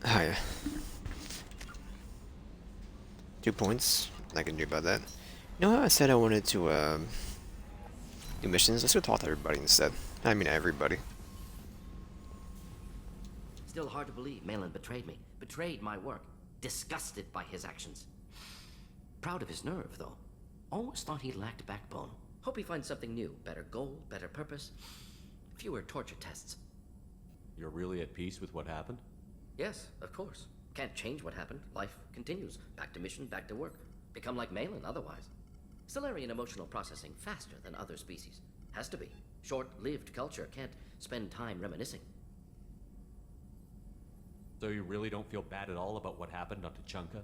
Oh yeah. 2 points. I can do about that. You know how I said I wanted to do missions? Let's go talk to everybody instead. I mean everybody. Still hard to believe Malin betrayed me. Betrayed my work. Disgusted by his actions. Proud of his nerve, though. Always thought he lacked backbone. Hope he finds something new. Better goal, better purpose. Fewer torture tests. You're really at peace with what happened? Yes, of course. Can't change what happened. Life continues. Back to mission, back to work. Become like Malin otherwise. Solarian emotional processing faster than other species. Has to be. Short-lived culture can't spend time reminiscing. So you really don't feel bad at all about what happened on Tuchanka?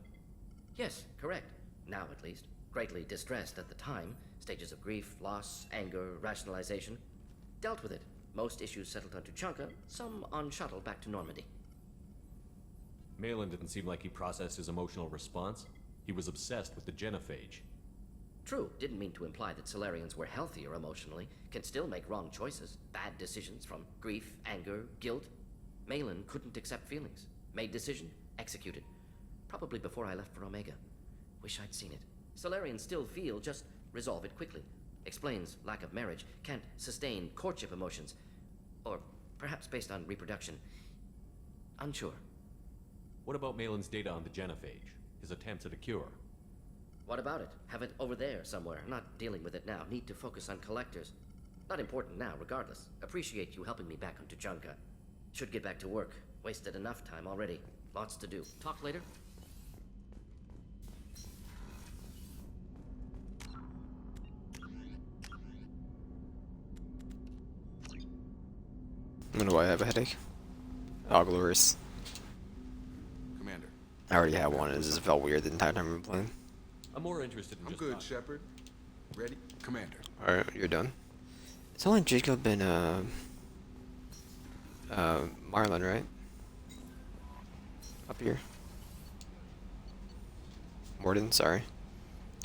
Yes, correct. Now at least. Greatly distressed at the time. Stages of grief, loss, anger, rationalization. Dealt with it. Most issues settled on Tuchanka, some on shuttle back to Normandy. Malin didn't seem like he processed his emotional response. He was obsessed with the genophage. True, didn't mean to imply that Solarians were healthier emotionally, can still make wrong choices, bad decisions from grief, anger, guilt. Malin couldn't accept feelings. Made decision, executed. Probably before I left for Omega. Wish I'd seen it. Solarians still feel, just resolve it quickly. Explains lack of marriage, can't sustain courtship emotions. Or perhaps based on reproduction. Unsure. What about Malin's data on the genophage? His attempts at a cure? What about it? Have it over there somewhere. Not dealing with it now. Need to focus on collectors. Not important now, regardless. Appreciate you helping me back on Tuchanka. Should get back to work. Wasted enough time already. Lots to do. Talk later? When do I have a headache? Oh, glorious. Commander. I already had one. It just felt weird the entire time we were playing. I'm more interested in I'm just good, talking. Shepard. Ready? Commander. Alright, you're done. It's only Jacob and Marlon, right? Up here. Morden, sorry.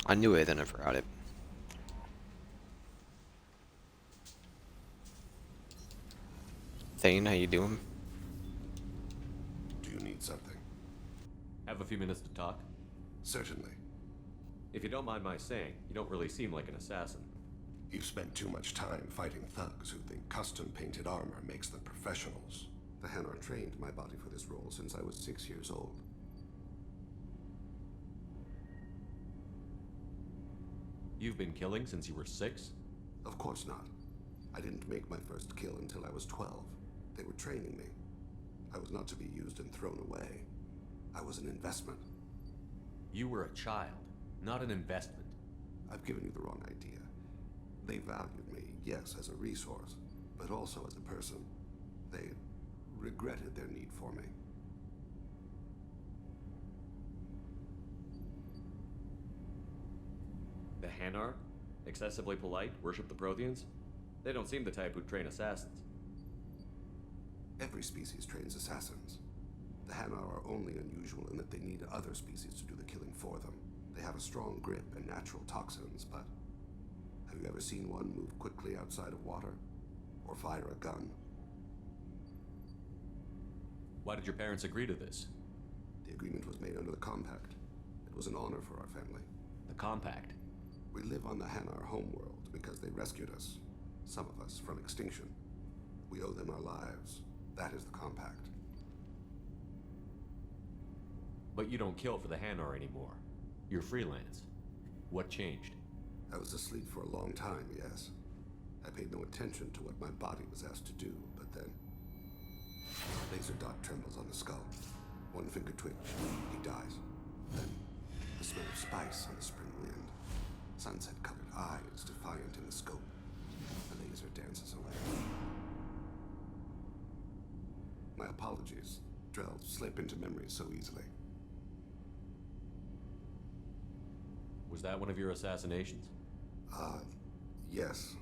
I knew it, then I forgot it. Thane, how you doing? Do you need something? Have a few minutes to talk? Certainly. If you don't mind my saying, you don't really seem like an assassin. You've spent too much time fighting thugs who think custom-painted armor makes them professionals. The Hanar trained my body for this role since I was 6 years old. You've been killing since you were 6? Of course not. I didn't make my first kill until I was 12. They were training me. I was not to be used and thrown away. I was an investment. You were a child, not an investment. I've given you the wrong idea. They valued me, yes, as a resource, but also as a person. They regretted their need for me. The Hanar? Excessively polite, worship the Protheans? They don't seem the type who'd train assassins. Every species trains assassins. The Hanar are only unusual in that they need other species to do the killing for them. They have a strong grip and natural toxins, but have you ever seen one move quickly outside of water? Or fire a gun? Why did your parents agree to this? The agreement was made under the Compact. It was an honor for our family. The Compact. We live on the Hanar homeworld because they rescued us, some of us, from extinction. We owe them our lives. That is the Compact. But you don't kill for the Hanar anymore. You're freelance. What changed? I was asleep for a long time, yes. I paid no attention to what my body was asked to do, but then... Laser dot trembles on the skull. One finger twitch. He dies. Then, the smell of spice on the spring wind. Sunset-colored eyes defiant in the scope. The laser dances away. My apologies. Drell slip into memory so easily. Was that one of your assassinations? Yes.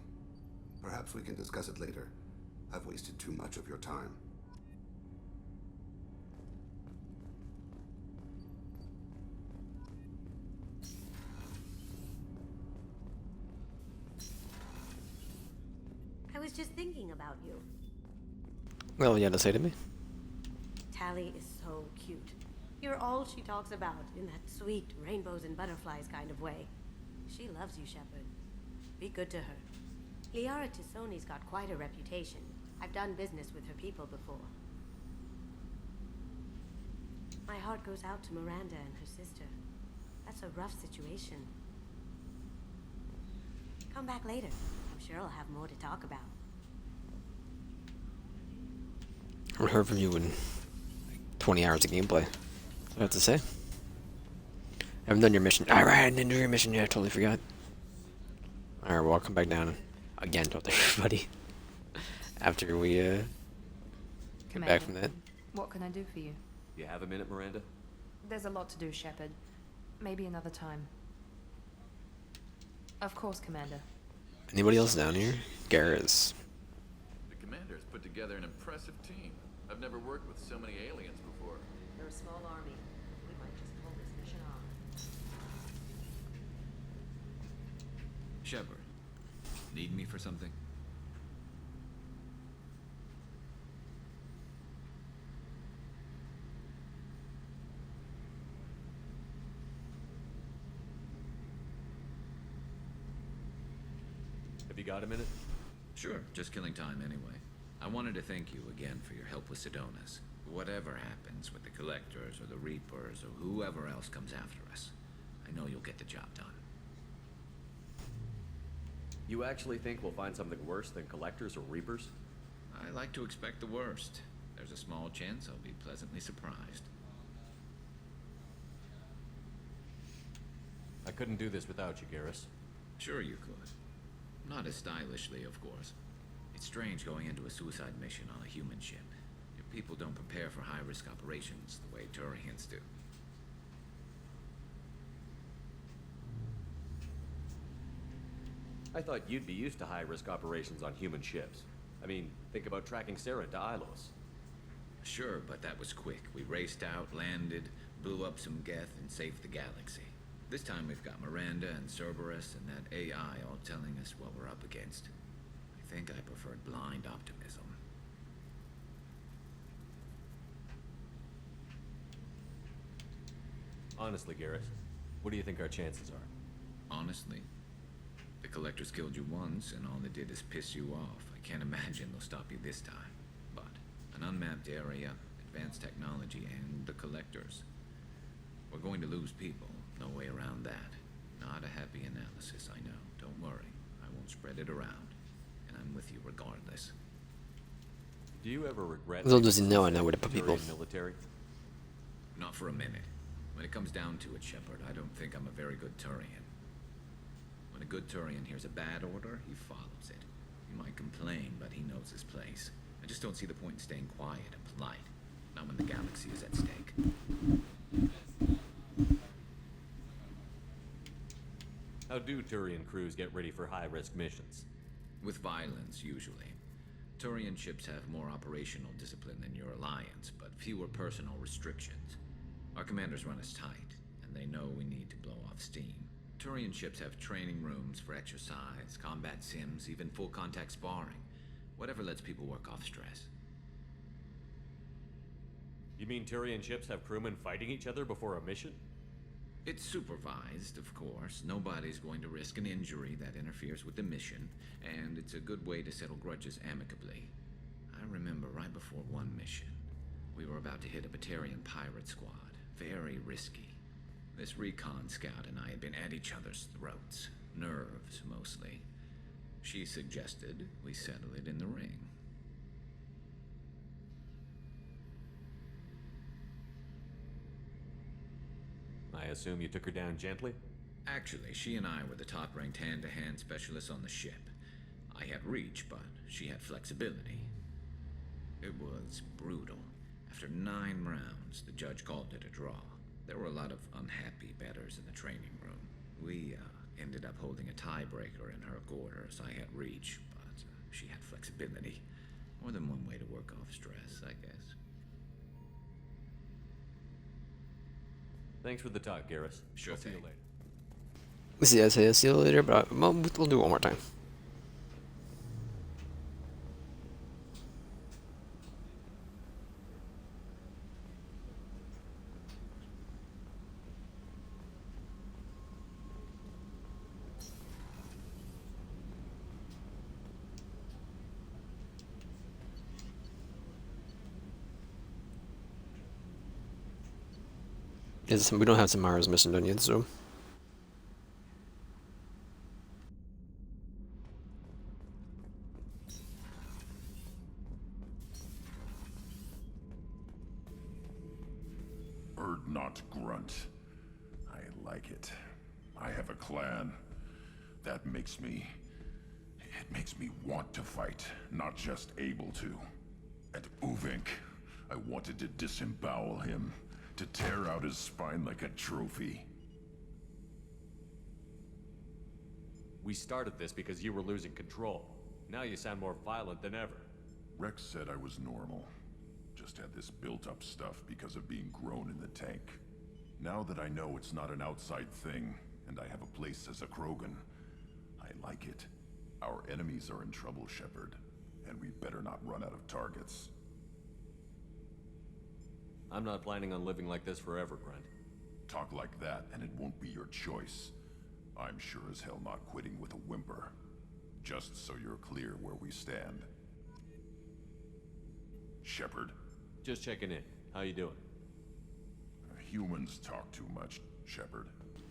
Perhaps we can discuss it later. I've wasted too much of your time. I was just thinking about you. Well, you had to say to me. Tally is so cute. You're all she talks about in that sweet rainbows and butterflies kind of way. She loves you, Shepard. Be good to her. Liara Tisoni's got quite a reputation. I've done business with her people before. My heart goes out to Miranda and her sister. That's a rough situation. Come back later. I'm sure I'll have more to talk about. I haven't heard from you in like 20 hours of gameplay. That's what I have to say. I haven't done your mission. Alright, I didn't do your mission yet. I totally forgot. Alright, well, I'll come back down again to everybody after we get back from that. What can I do for you? You have a minute, Miranda? There's a lot to do, Shepard. Maybe another time. Of course, Commander. Anybody else down here? Garrus. The commander's put together an impressive team. I've never worked with so many aliens before. They're a small army. We might just pull this mission off. Shepard, need me for something? Have you got a minute? Sure, just killing time anyway. I wanted to thank you again for your help with Sidonis. Whatever happens with the Collectors or the Reapers or whoever else comes after us, I know you'll get the job done. You actually think we'll find something worse than Collectors or Reapers? I like to expect the worst. There's a small chance I'll be pleasantly surprised. I couldn't do this without you, Garrus. Sure you could. Not as stylishly, of course. It's strange going into a suicide mission on a human ship. Your people don't prepare for high-risk operations the way Turians do. I thought you'd be used to high-risk operations on human ships. I mean, think about tracking Sarah to Ilos. Sure, but that was quick. We raced out, landed, blew up some Geth, and saved the galaxy. This time we've got Miranda and Cerberus and that AI all telling us what we're up against. I think I preferred blind optimism. Honestly, Garrus, what do you think our chances are? Honestly, the Collectors killed you once, and all they did is piss you off. I can't imagine they'll stop you this time. But an unmapped area, advanced technology, and the Collectors. We're going to lose people. No way around that. Not a happy analysis, I know. Don't worry. I won't spread it around. And I'm with you regardless. Do you ever regret... Little does he know I know where to put people. Turian military? Not for a minute. When it comes down to it, Shepard, I don't think I'm a very good Turian. When a good Turian hears a bad order, he follows it. He might complain, but he knows his place. I just don't see the point in staying quiet and polite. Not when the galaxy is at stake. How do Turian crews get ready for high-risk missions? With violence, usually. Turian ships have more operational discipline than your alliance, but fewer personal restrictions. Our commanders run us tight, and they know we need to blow off steam. Turian ships have training rooms for exercise, combat sims, even full-contact sparring. Whatever lets people work off stress. You mean Turian ships have crewmen fighting each other before a mission? It's supervised, of course. Nobody's going to risk an injury that interferes with the mission, and it's a good way to settle grudges amicably. I remember right before one mission, we were about to hit a Batarian pirate squad. Very risky. This recon scout and I had been at each other's throats. Nerves, mostly. She suggested we settle it in the ring. I assume you took her down gently? Actually, she and I were the top-ranked hand-to-hand specialists on the ship. I had reach, but she had flexibility. It was brutal. After 9 rounds, the judge called it a draw. There were a lot of unhappy bettors in the training room. We ended up holding a tiebreaker in her quarters. I had reach, but she had flexibility. More than one way to work off stress, I guess. Thanks for the talk, Garrus. Sure I'll see you thing. later. I'll see you later, but we'll do it one more time. We don't have Samara's mission done yet, so. Erd not grunt. I like it. I have a clan. That makes me... It makes me want to fight, not just able to. And Uvink, I wanted to disembowel him, to tear out his spine like a trophy. We started this because you were losing control. Now you sound more violent than ever. Rex said I was normal. Just had this built-up stuff because of being grown in the tank. Now that I know it's not an outside thing, and I have a place as a Krogan, I like it. Our enemies are in trouble, Shepard, and we better not run out of targets. I'm not planning on living like this forever, Grunt. Talk like that, and it won't be your choice. I'm sure as hell not quitting with a whimper. Just so you're clear where we stand. Shepard, Just checking in. How you doing? humans talk too much, Shepard.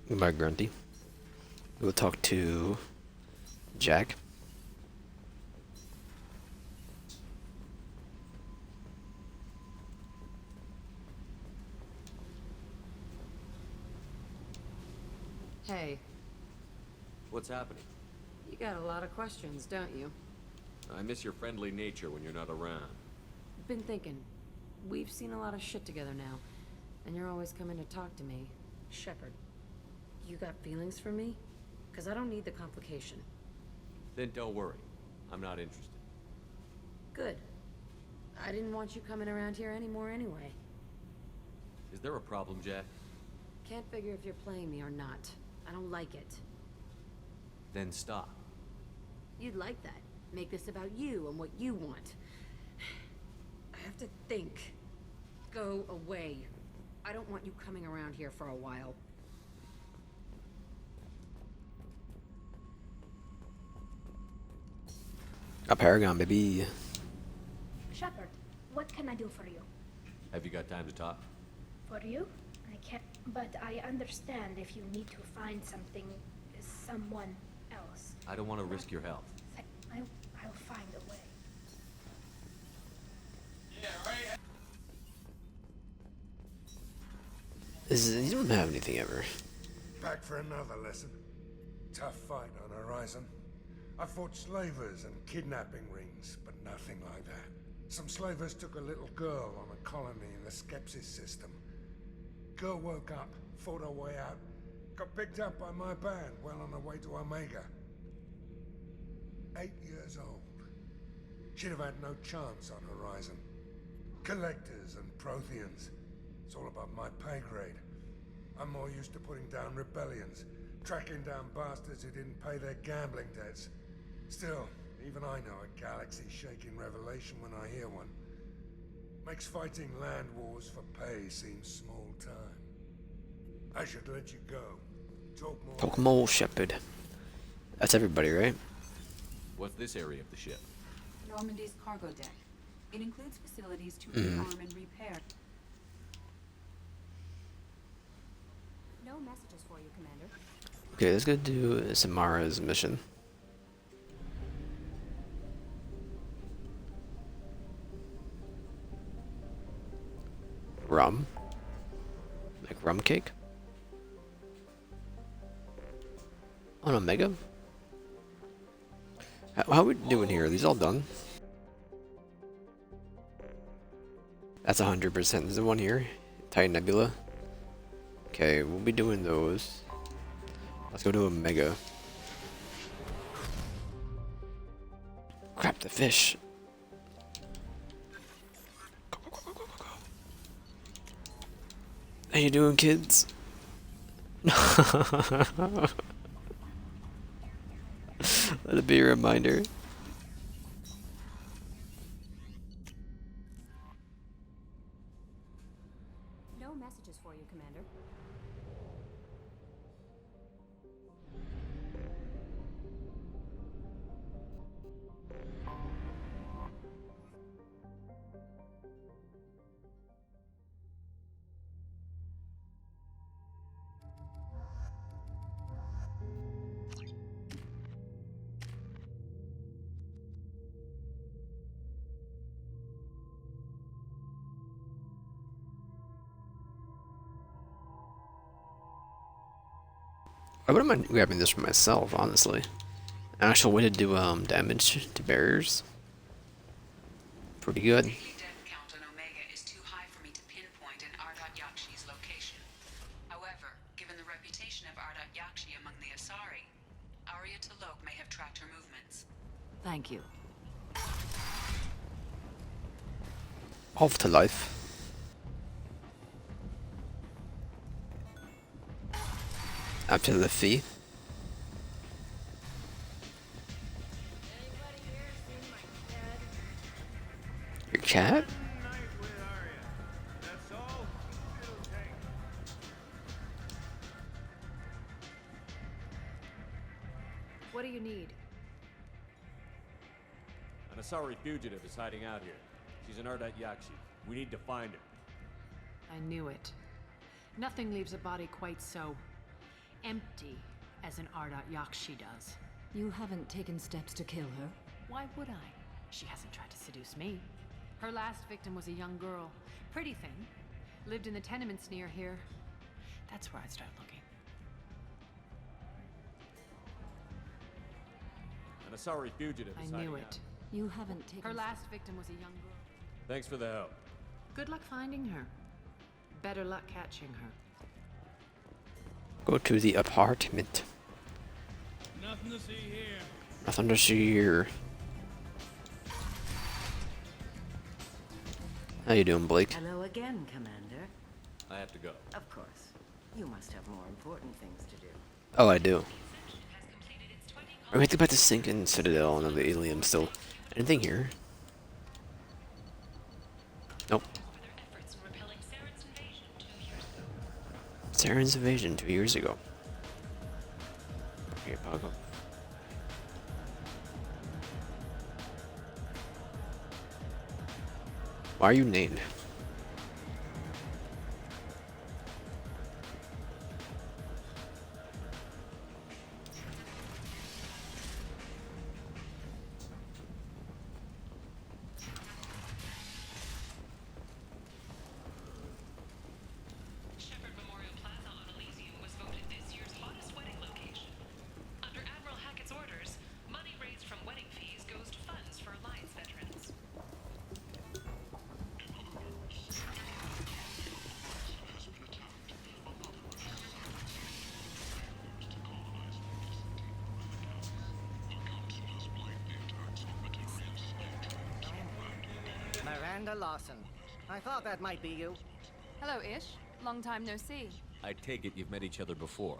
Goodbye, Grunty. We'll talk to Jack. Hey, What's happening? you got a lot of questions, don't you? I miss your friendly nature when you're not around. Been thinking. We've seen a lot of shit together now, and you're always coming to talk to me. Shepard, you got feelings for me? Because I don't need the complication. Then don't worry. I'm not interested. Good. I didn't want you coming around here anymore anyway. Is there a problem, Jack? Can't figure if you're playing me or not. I don't like it. Then stop. You'd like that. Make this about you and what you want. I have to think. Go away. I don't want you coming around here for a while. A Paragon, baby. Shepard, what can I do for you? Have you got time to talk? For you? I can't, but I understand if you need to find someone else. I don't want to risk your health. I'll find a way. You don't have anything ever. Back for another lesson. Tough fight on Horizon. I fought slavers and kidnapping rings, but nothing like that. Some slavers took a little girl on a colony in the Skepsis system. Girl woke up, fought her way out, got picked up by my band well on her way to Omega. 8 years old. She'd have had no chance on Horizon. Collectors and Protheans. It's all above my pay grade. I'm more used to putting down rebellions, tracking down bastards who didn't pay their gambling debts. Still, even I know a galaxy-shaking revelation when I hear one. Makes fighting land wars for pay seem small time. I should let you go. Talk more. Talk more, Shepard. That's everybody, right? What's this area of the ship? Normandy's cargo deck. It includes facilities to rearm and repair. No messages for you, Commander. Okay, let's go do Samara's mission. Rum? Like rum cake? On Omega? How are we doing here? Are these all done? That's 100%. There's the one here. Titan Nebula. Okay, we'll be doing those. Let's go to Omega. Crap, the fish. Go, go, go, go, go, go. How you doing, kids? Let it be a reminder. No messages for you, Commander. I wouldn't mind grabbing this for myself, honestly. Actual way to do damage to barriers. Pretty good. The death count on Omega is too high for me to pinpoint an Ardat Yakshi's location. However, given the reputation of Ardat Yakshi among the Asari, Arya T'Loak may have tracked her movements. Thank you. Off to life. After the fee. Your cat? What do you need? An Asari fugitive is hiding out here. She's an Ardat Yakshi. We need to find her. I knew it. Nothing leaves a body quite so empty as an Ardat Yakshi does. You haven't taken steps to kill her? Why would I? She hasn't tried to seduce me. Her last victim was a young girl. Pretty thing. Lived in the tenements near here. That's where I'd start looking. An Asari fugitive is I hiding knew out. it. You haven't taken... Her last victim was a young girl. Thanks for the help. Good luck finding her. Better luck catching her. Go to the apartment. Nothing to see here. Nothing to see here. How you doing, Blake? Hello again, Commander. I have to go. Of course. You must have more important things to do. Oh, I do. I think about the sinking citadel and the alien still. Anything here? Nope. Saren's invasion 2 years ago. Okay, Pago. Why are you named? Miranda Lawson. I thought that might be you. Hello, Ish. Long time no see. I take it you've met each other before.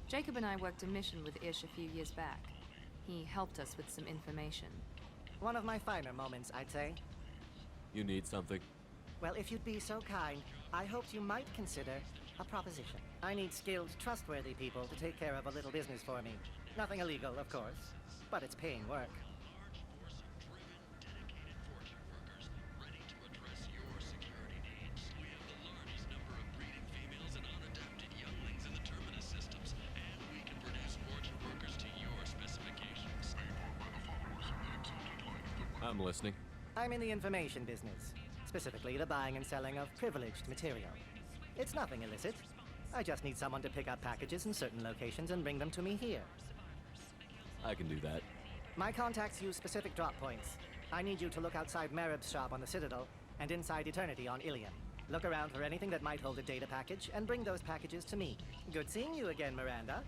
Jacob and I worked a mission with Ish a few years back. He helped us with some information. One of my finer moments, I'd say. You need something? Well, if you'd be so kind, I hoped you might consider a proposition. I need skilled, trustworthy people to take care of a little business for me. Nothing illegal, of course, but it's paying work. I'm listening. I'm in the information business, specifically the buying and selling of privileged material. It's nothing illicit. I just need someone to pick up packages in certain locations and bring them to me here. I can do that. My contacts use specific drop points. I need you to look outside Merib's shop on the Citadel and inside Eternity on Ilium. Look around for anything that might hold a data package and bring those packages to me. Good seeing you again, Miranda.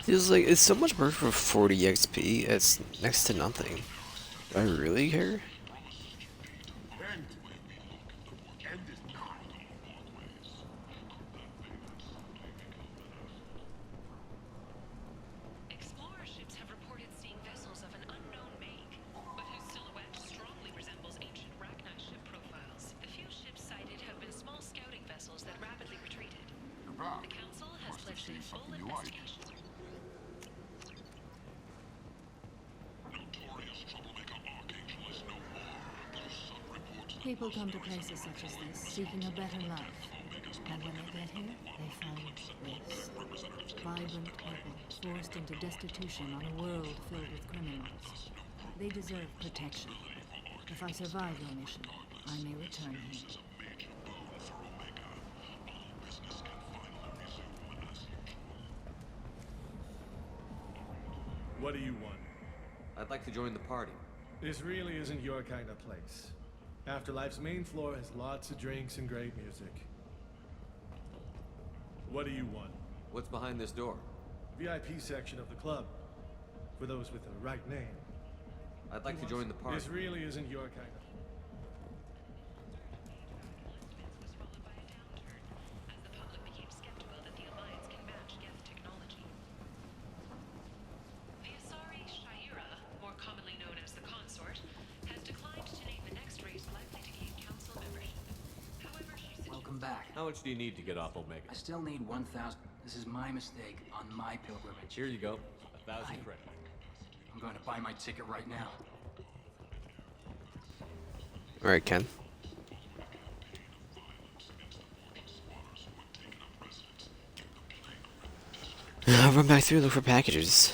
Feels like it's so much work for 40 XP. It's next to nothing. Do I really care? Explorer ships have reported seeing vessels of an unknown make, but whose silhouette strongly resembles ancient Rachni ship profiles. The few ships sighted have been small scouting vessels that rapidly retreated. The Council has pledged a full investigation. People come to places such as this, seeking a better life. And when they get here, they find this. Vibrant people, forced into destitution on a world filled with criminals. They deserve protection. If I survive your mission, I may return here. What do you want? I'd like to join the party. This really isn't your kind of place. Afterlife's main floor has lots of drinks and great music. What do you want? What's behind this door? VIP section of the club. For those with the right name. I'd like to join the party. This really isn't your kind of... The Asari Shaira, more commonly known as the Consort, has declined to name the next race likely to gain council membership. However, she Welcome back. How much do you need to get off Omega? I still need 1,000. This is my mistake on my pilgrimage. Here you go. 1,000 credits. I'm going to buy my ticket right now. Alright, Ken. I'll run back through, look for packages.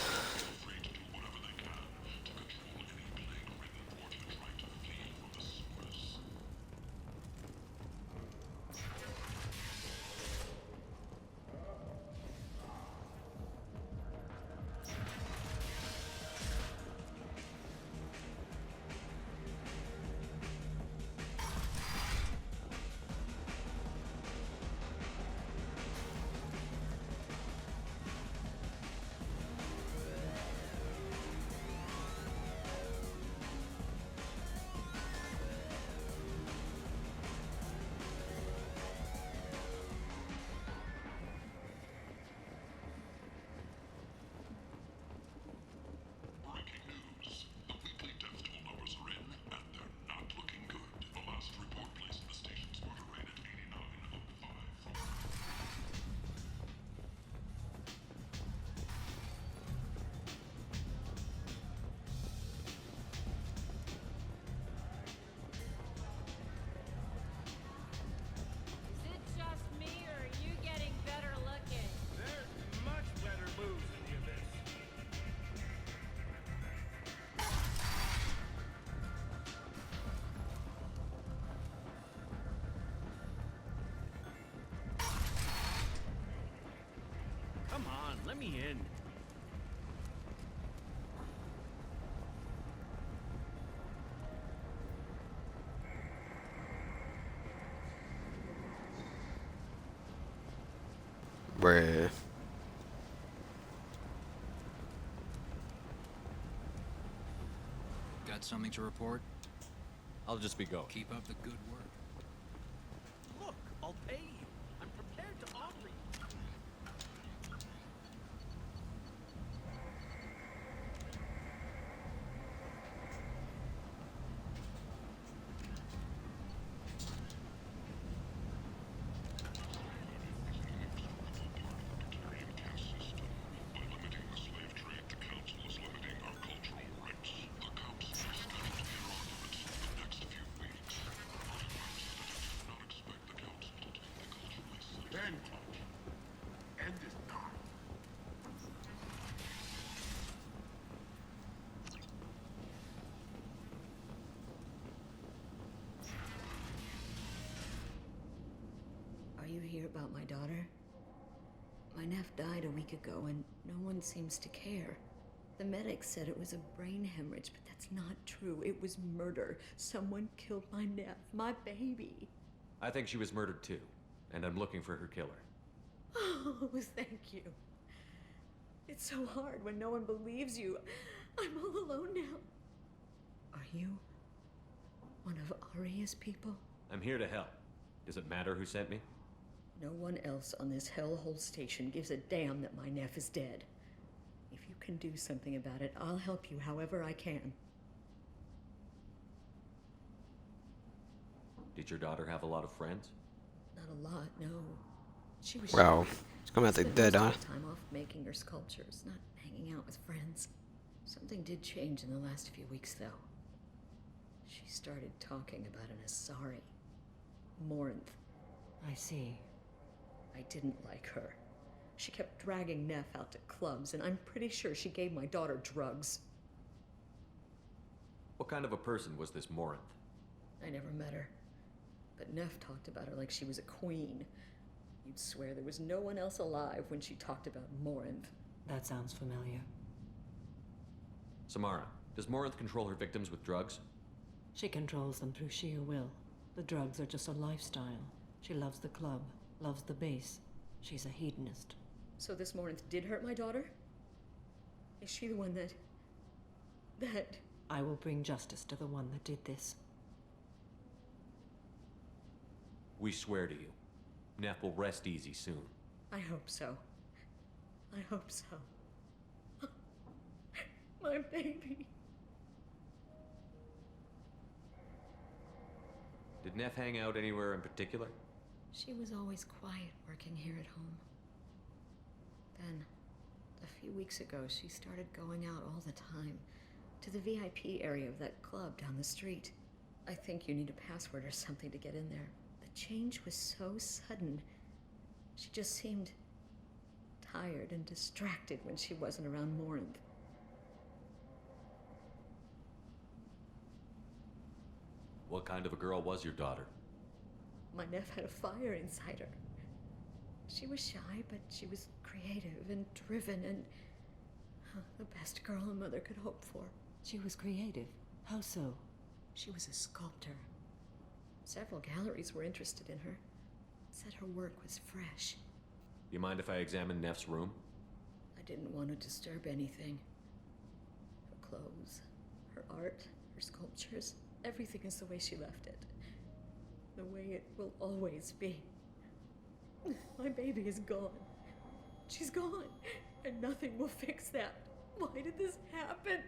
Come on, let me in. Bruh. Got something to report? I'll just be going. Keep up the good work. Look, I'll pay you. I'm prepared to offer you. Then, end this now. Are you here about my daughter? My nephew died a week ago and no one seems to care. The medics said it was a brain hemorrhage, but that's not true. It was murder. Someone killed my nephew, my baby. I think she was murdered too, and I'm looking for her killer. Oh, thank you. It's so hard when no one believes you. I'm all alone now. Are you one of Aria's people? I'm here to help. Does it matter who sent me? No one else on this hellhole station gives a damn that my nephew is dead. If you can do something about it, I'll help you however I can. Did your daughter have a lot of friends? Not a lot, no. She was Wow. shy. It's coming out like Spent dead, most huh? of her time off making her sculptures, not hanging out with friends. Something did change in the last few weeks, though. She started talking about an Asari. Morinth. I see. I didn't like her. She kept dragging Neff out to clubs, and I'm pretty sure she gave my daughter drugs. What kind of a person was this Morinth? I never met her. But Neff talked about her like she was a queen. You'd swear there was no one else alive when she talked about Morinth. That sounds familiar. Samara, does Morinth control her victims with drugs? She controls them through sheer will. The drugs are just a lifestyle. She loves the club, loves the base. She's a hedonist. So this Morinth did hurt my daughter? Is she the one that... I will bring justice to the one that did this. We swear to you. Neff will rest easy soon. I hope so. I hope so. My baby. Did Neff hang out anywhere in particular? She was always quiet working here at home. Then, a few weeks ago, she started going out all the time to the VIP area of that club down the street. I think you need a password or something to get in there. The change was so sudden. She just seemed tired and distracted when she wasn't around Morinth. What kind of a girl was your daughter? My Neff had a fire inside her. She was shy, but she was creative and driven and the best girl a mother could hope for. She was creative. How so? She was a sculptor. Several galleries were interested in her. Said her work was fresh. You mind if I examine Neff's room? I didn't want to disturb anything. Her clothes, her art, her sculptures, everything is the way she left it. The way it will always be. My baby is gone. She's gone, and nothing will fix that. Why did this happen?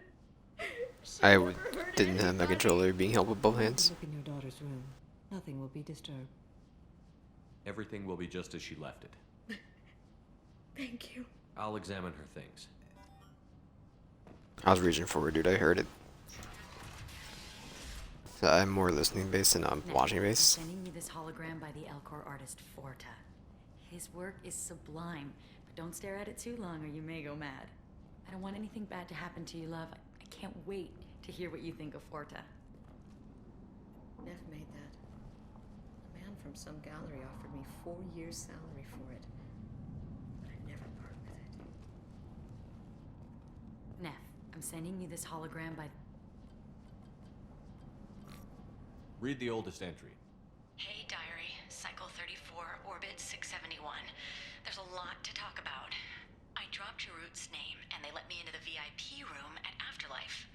Didn't have my controller being held with both hands. Look in your daughter's room. Nothing will be disturbed. Everything will be just as she left it. Thank you. I'll examine her things. I was reaching for it, dude. I heard it. So I'm more listening based than I'm watching based. I'm sending you this hologram by the Elcor artist Forta. His work is sublime, but don't stare at it too long or you may go mad. I don't want anything bad to happen to you, love. I can't wait to hear what you think of Forta. Neff made that. A man from some gallery offered me 4 years' salary for it. But I never part with it. Neff, I'm sending you this hologram by... Read the oldest entry. Hey, Diary. Cycle 34, Orbit 671. There's a lot to talk about. I dropped Jarut's name, and they let me into the VIP room at Afterlife.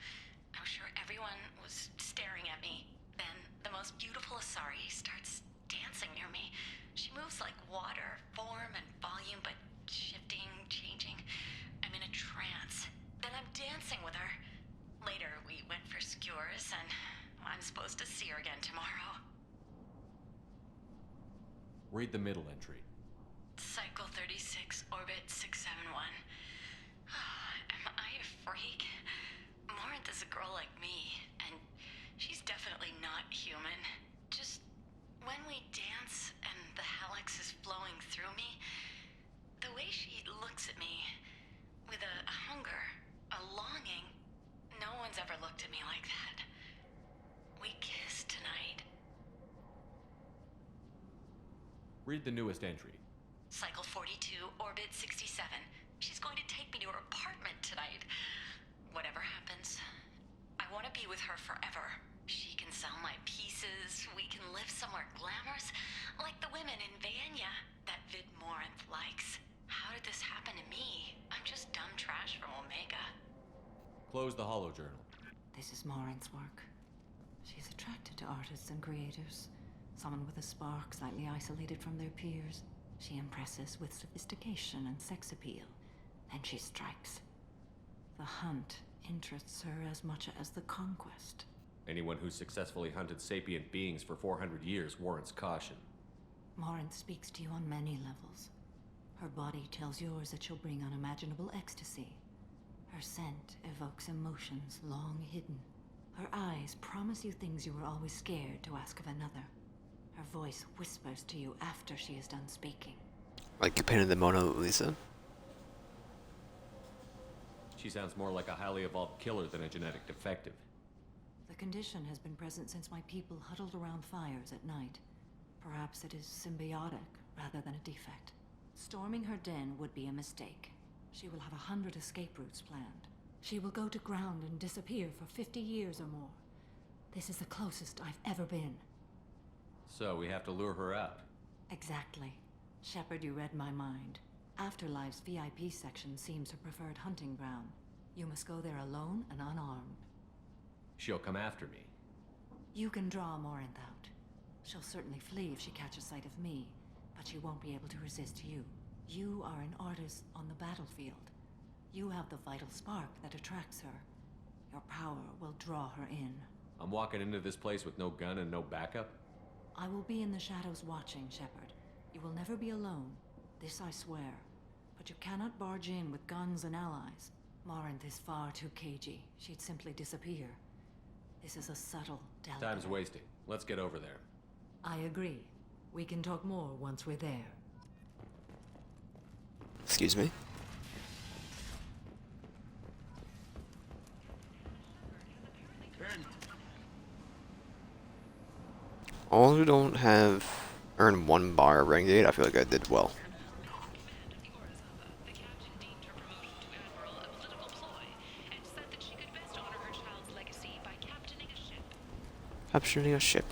I was sure everyone was staring at me. Then, the most beautiful Asari starts dancing near me. She moves like water, form and volume, but shifting, changing. I'm in a trance. Then I'm dancing with her. Later, we went for skewers, and I'm supposed to see her again tomorrow. Read the middle entry. Cycle 36, Orbit 671. Am I a freak? Morinth is a girl like me, and she's definitely not human. Just when we dance and the hallex is flowing through me, the way she looks at me with a hunger, a longing, no one's ever looked at me like that. We kiss tonight. Read the newest entry. Cycle 42, Orbit 67. She's going to take me to her apartment tonight. Whatever happens, I want to be with her forever. She can sell my pieces. We can live somewhere glamorous, like the women in Vanya that Vid Morinth likes. How did this happen to me? I'm just dumb trash from Omega. Close the holo journal. This is Morinth's work. She's attracted to artists and creators. Someone with a spark, slightly isolated from their peers. She impresses with sophistication and sex appeal. Then she strikes. The hunt interests her as much as the conquest. Anyone who's successfully hunted sapient beings for 400 years warrants caution. Morinth speaks to you on many levels. Her body tells yours that she'll bring unimaginable ecstasy. Her scent evokes emotions long hidden. Her eyes promise you things you were always scared to ask of another. Her voice whispers to you after she is done speaking. Like you painted the Mona Lisa? She sounds more like a highly evolved killer than a genetic defective. The condition has been present since my people huddled around fires at night. Perhaps it is symbiotic rather than a defect. Storming her den would be a mistake. She will have 100 escape routes planned. She will go to ground and disappear for 50 years or more. This is the closest I've ever been. So we have to lure her out. Exactly. Shepard, you read my mind. Afterlife's VIP section seems her preferred hunting ground. You must go there alone and unarmed. She'll come after me. You can draw Morinth out. She'll certainly flee if she catches sight of me, but she won't be able to resist you. You are an artist on the battlefield. You have the vital spark that attracts her. Your power will draw her in. I'm walking into this place with no gun and no backup? I will be in the shadows watching, Shepard. You will never be alone. This I swear. But you cannot barge in with guns and allies. Morinth is far too cagey. She'd simply disappear. This is a subtle, delicate... Time's wasting. Let's get over there. I agree. We can talk more once we're there. Excuse me. All who don't have earned 1 bar of Renegade, I feel like I did well. Capturing a ship.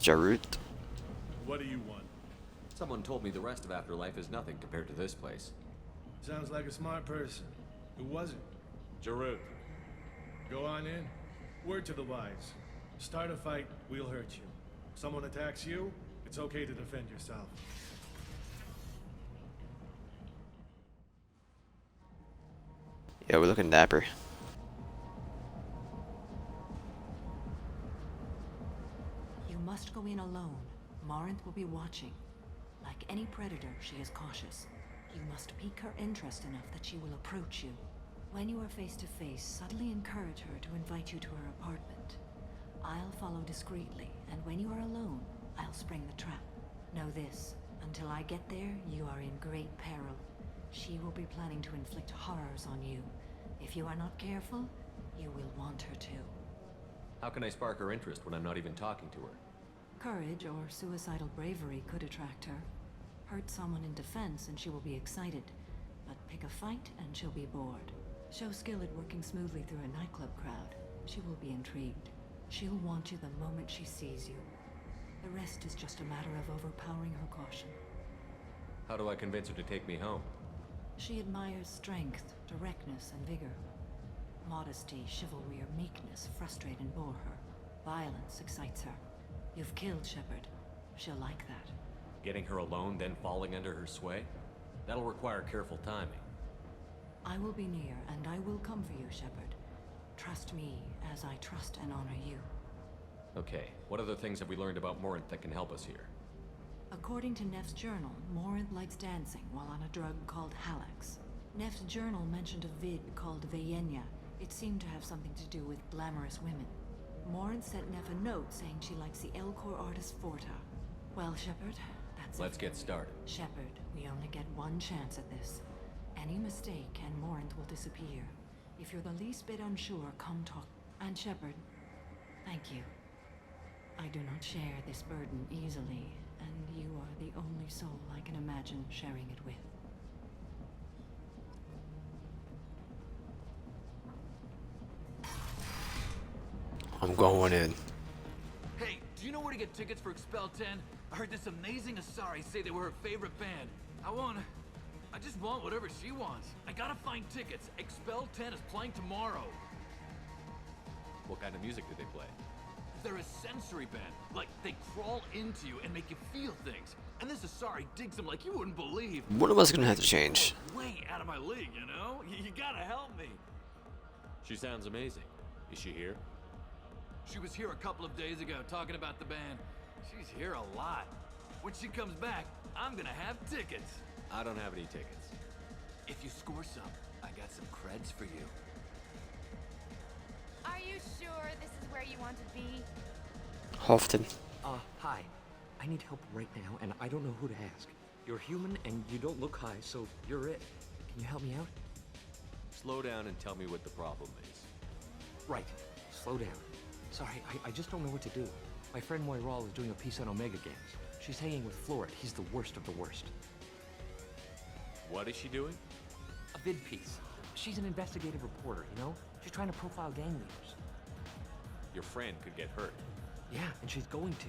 Jarut. What do you want? Someone told me the rest of Afterlife is nothing compared to this place. Sounds like a smart person. Who was it? Jarut. Go on in. Word to the wise. Start a fight, we'll hurt you. Someone attacks you, it's okay to defend yourself. Yeah, we're looking dapper. You must go in alone. Morinth will be watching. Like any predator, she is cautious. You must pique her interest enough that she will approach you. When you are face to face, subtly encourage her to invite you to her apartment. I'll follow discreetly, and when you are alone, I'll spring the trap. Know this, until I get there, you are in great peril. She will be planning to inflict horrors on you. If you are not careful, you will want her to. How can I spark her interest when I'm not even talking to her? Courage or suicidal bravery could attract her. Hurt someone in defense and she will be excited. But pick a fight and she'll be bored. Show skill at working smoothly through a nightclub crowd. She will be intrigued. She'll want you the moment she sees you. The rest is just a matter of overpowering her caution. How do I convince her to take me home? She admires strength, directness, and vigor. Modesty, chivalry, or meekness frustrate and bore her. Violence excites her. You've killed Shepard. She'll like that. Getting her alone, then falling under her sway? That'll require careful timing. I will be near, and I will come for you, Shepard. Trust me, as I trust and honor you. Okay, what other things have we learned about Morinth that can help us here? According to Neff's journal, Morinth likes dancing while on a drug called Halax. Neff's journal mentioned a vid called Vayenya. It seemed to have something to do with glamorous women. Morinth sent Neff a note saying she likes the Elcor artist Forta. Well, Shepard, that's Let's get started. Shepard, we only get one chance at this. Any mistake and Morinth will disappear. If you're the least bit unsure, come talk. And Shepard, thank you. I do not share this burden easily, and you are the only soul I can imagine sharing it with. I'm going in. Hey, do you know where to get tickets for Expel 10? I heard this amazing Asari say they were her favorite band. I just want whatever she wants. I gotta find tickets. Expel 10 is playing tomorrow. What kind of music do they play? They're a sensory band. Like, they crawl into you and make you feel things. And this Asari digs them like you wouldn't believe. One of us is gonna have to change. Way out of my league, you know? You gotta help me. She sounds amazing. Is she here? She was here a couple of days ago talking about the band. She's here a lot. When she comes back, I'm gonna have tickets. I don't have any tickets. If you score some, I got some creds for you. Are you sure this is where you want to be? Hofton. Hi. I need help right now, and I don't know who to ask. You're human, and you don't look high, so you're it. Can you help me out? Slow down and tell me what the problem is. Right. Slow down. Sorry, I just don't know what to do. My friend Moiral is doing a piece on Omega Games. She's hanging with Floret. He's the worst of the worst. What is she doing? A vid piece. She's an investigative reporter, you know? She's trying to profile gang leaders. Your friend could get hurt. Yeah, and she's going to.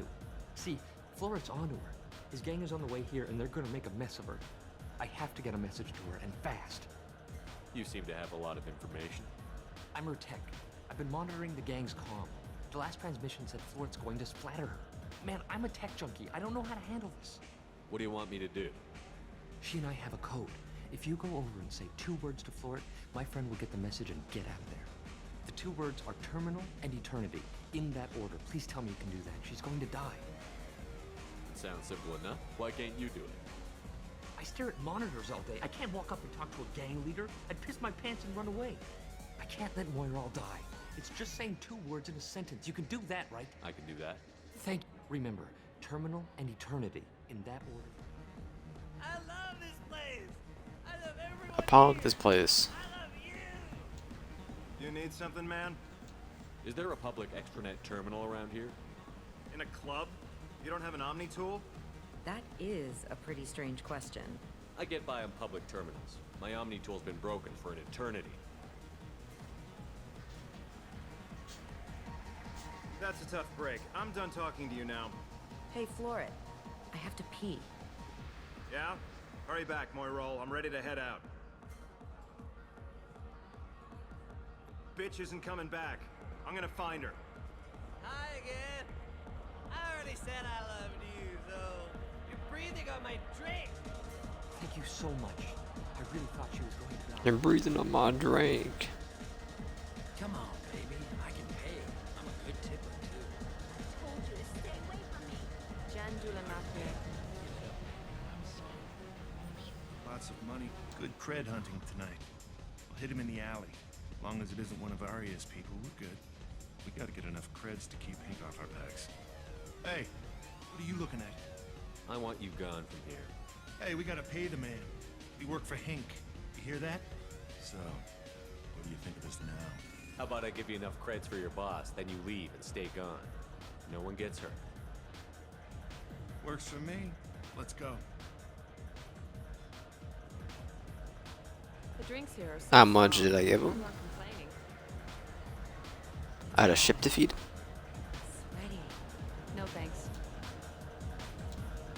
See, Floret's onto her. His gang is on the way here, and they're gonna make a mess of her. I have to get a message to her, and fast. You seem to have a lot of information. I'm her tech. I've been monitoring the gang's comm. The last transmission said Floret's going to splatter her. Man, I'm a tech junkie. I don't know how to handle this. What do you want me to do? She and I have a code. If you go over and say 2 words to Floret, my friend will get the message and get out of there. The 2 words are terminal and eternity. In that order. Please tell me you can do that. She's going to die. It sounds simple enough. Why can't you do it? I stare at monitors all day. I can't walk up and talk to a gang leader. I'd piss my pants and run away. I can't let Moira all die. It's just saying 2 words in a sentence. You can do that, right? I can do that. Thank you. Remember, terminal and eternity. In that order. I love this place. I love everyone. Pog this place. I love you. You need something, man? Is there a public extranet terminal around here? In a club? You don't have an Omni tool? That is a pretty strange question. I get by on public terminals. My Omni tool's been broken for an eternity. That's a tough break. I'm done talking to you now. Hey, Floret. I have to pee. Yeah? Hurry back, Moirol. I'm ready to head out. Bitch isn't coming back. I'm gonna find her. Hi again. I already said I loved you, so you're breathing on my drink. Thank you so much. I really thought she was going to die. You're breathing on my drink. Come on, baby. I can pay. I'm a good tipper, too. I told you to stay away from me. Lots of money. Good cred hunting tonight. We'll hit him in the alley. Long as it isn't one of Arya's people, we're good. We gotta get enough creds to keep Hank off our backs. Hey, what are you looking at? I want you gone from here. Hey, we gotta pay the man. We work for Hank. You hear that? So, what do you think of this now? How about I give you enough creds for your boss, then you leave and stay gone. No one gets hurt. Works for me. Let's go. The drinks here are so How much strong. did I give him? I'm not complaining. I had a ship to feed. Sweaty. No thanks.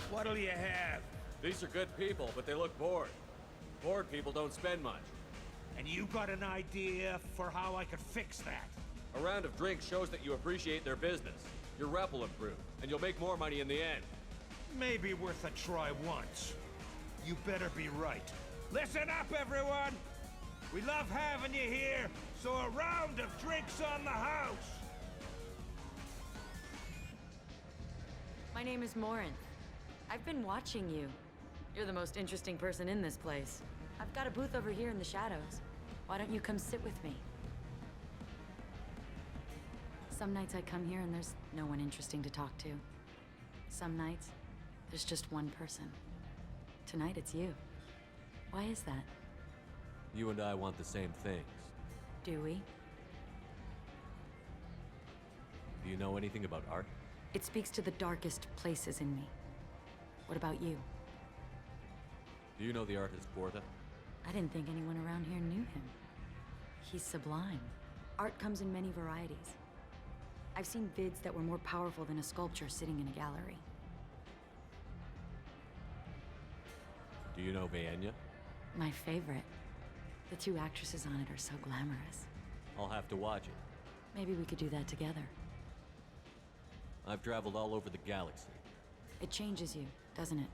What'll you have? These are good people, but they look bored. Bored people don't spend much. And you got an idea for how I could fix that? A round of drinks shows that you appreciate their business. Your rep will improve, and you'll make more money in the end. Maybe worth a try once. You better be right. Listen up, everyone! We love having you here, so a round of drinks on the house! My name is Morin. I've been watching you. You're the most interesting person in this place. I've got a booth over here in the shadows. Why don't you come sit with me? Some nights I come here and there's no one interesting to talk to. Some nights, there's just one person. Tonight it's you. Why is that? You and I want the same things. Do we? Do you know anything about art? It speaks to the darkest places in me. What about you? Do you know the artist Porta? I didn't think anyone around here knew him. He's sublime. Art comes in many varieties. I've seen vids that were more powerful than a sculpture sitting in a gallery. Do you know Vaenya? My favorite. The 2 actresses on it are so glamorous. I'll have to watch it. Maybe we could do that together. I've traveled all over the galaxy. It changes you, doesn't it?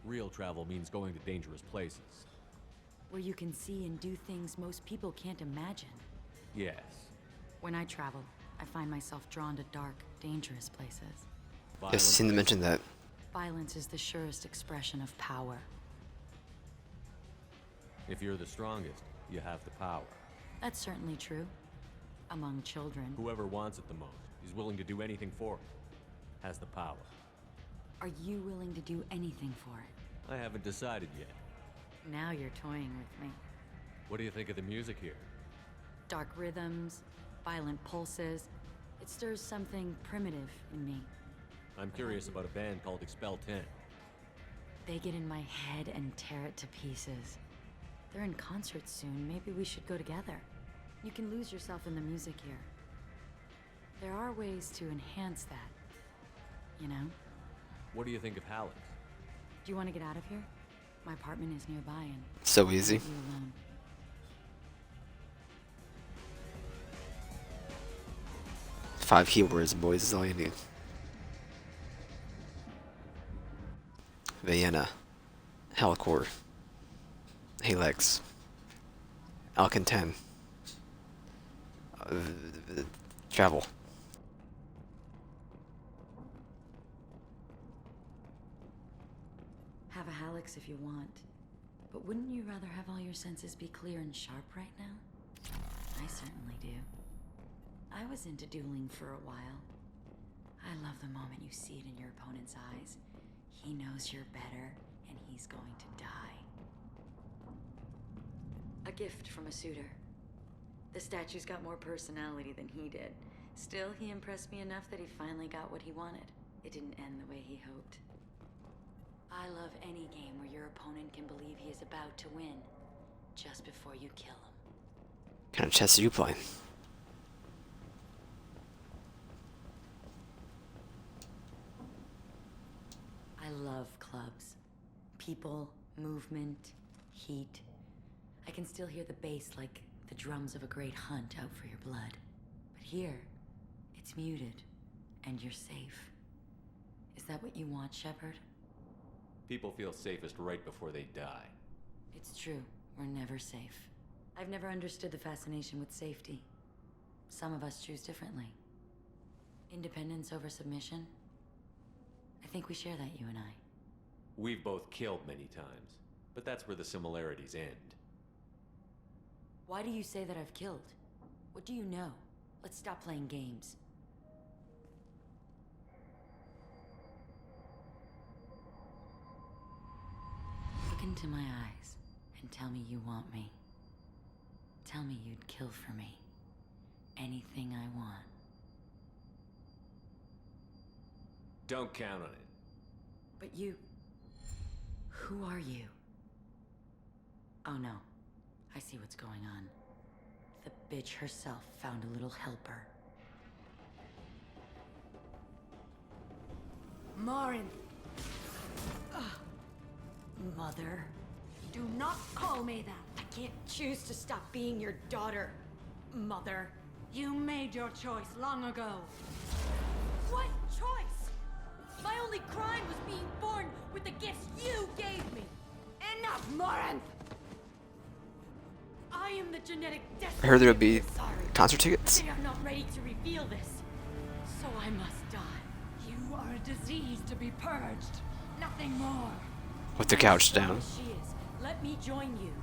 Real travel means going to dangerous places. Where you can see and do things most people can't imagine. Yes. When I travel, I find myself drawn to dark, dangerous places. Yes, seem to mention that. Violence is the surest expression of power. If you're the strongest, you have the power. That's certainly true. Among children. Whoever wants it the most is willing to do anything for it. Has the power. Are you willing to do anything for it? I haven't decided yet. Now you're toying with me. What do you think of the music here? Dark rhythms, violent pulses. It stirs something primitive in me. I'm curious about a band called Expel 10. They get in my head and tear it to pieces. They're in concert soon. Maybe we should go together. You can lose yourself in the music here. There are ways to enhance that, you know? What do you think of Halleck's? Do you want to get out of here? My apartment is nearby and... So easy. Leave you alone. 5 keywords, boys, is all you need. Vienna. Halcor. Halex. Alcantan. Travel. Have a Hallex if you want. But wouldn't you rather have all your senses be clear and sharp right now? I certainly do. I was into dueling for a while. I love the moment you see it in your opponent's eyes. He knows you're better, and he's going to die. A gift from a suitor. The statue's got more personality than he did. Still, he impressed me enough that he finally got what he wanted. It didn't end the way he hoped. I love any game where your opponent can believe he is about to win, just before you kill him. What kind of chess are you playing? I love clubs. People, movement, heat. I can still hear the bass like the drums of a great hunt out for your blood. But here, it's muted, and you're safe. Is that what you want, Shepard? People feel safest right before they die. It's true. We're never safe. I've never understood the fascination with safety. Some of us choose differently. Independence over submission? I think we share that, you and I. We've both killed many times, but that's where the similarities end. Why do you say that I've killed? What do you know? Let's stop playing games. Look into my eyes and tell me you want me. Tell me you'd kill for me. Anything I want. Don't count on it. But you... Who are you? Oh no. I see what's going on. The bitch herself found a little helper. Morin, Mother. do not call me that. I can't choose to stop being your daughter, Mother. You made your choice long ago. What choice? My only crime was being born with the gifts you gave me. Enough, Morin! I am the genetic destiny. I heard there would be of the Asari. concert tickets. They are not ready to reveal this, so I must die. You are a disease to be purged. Nothing more. With the couch down. As she is, let me join you.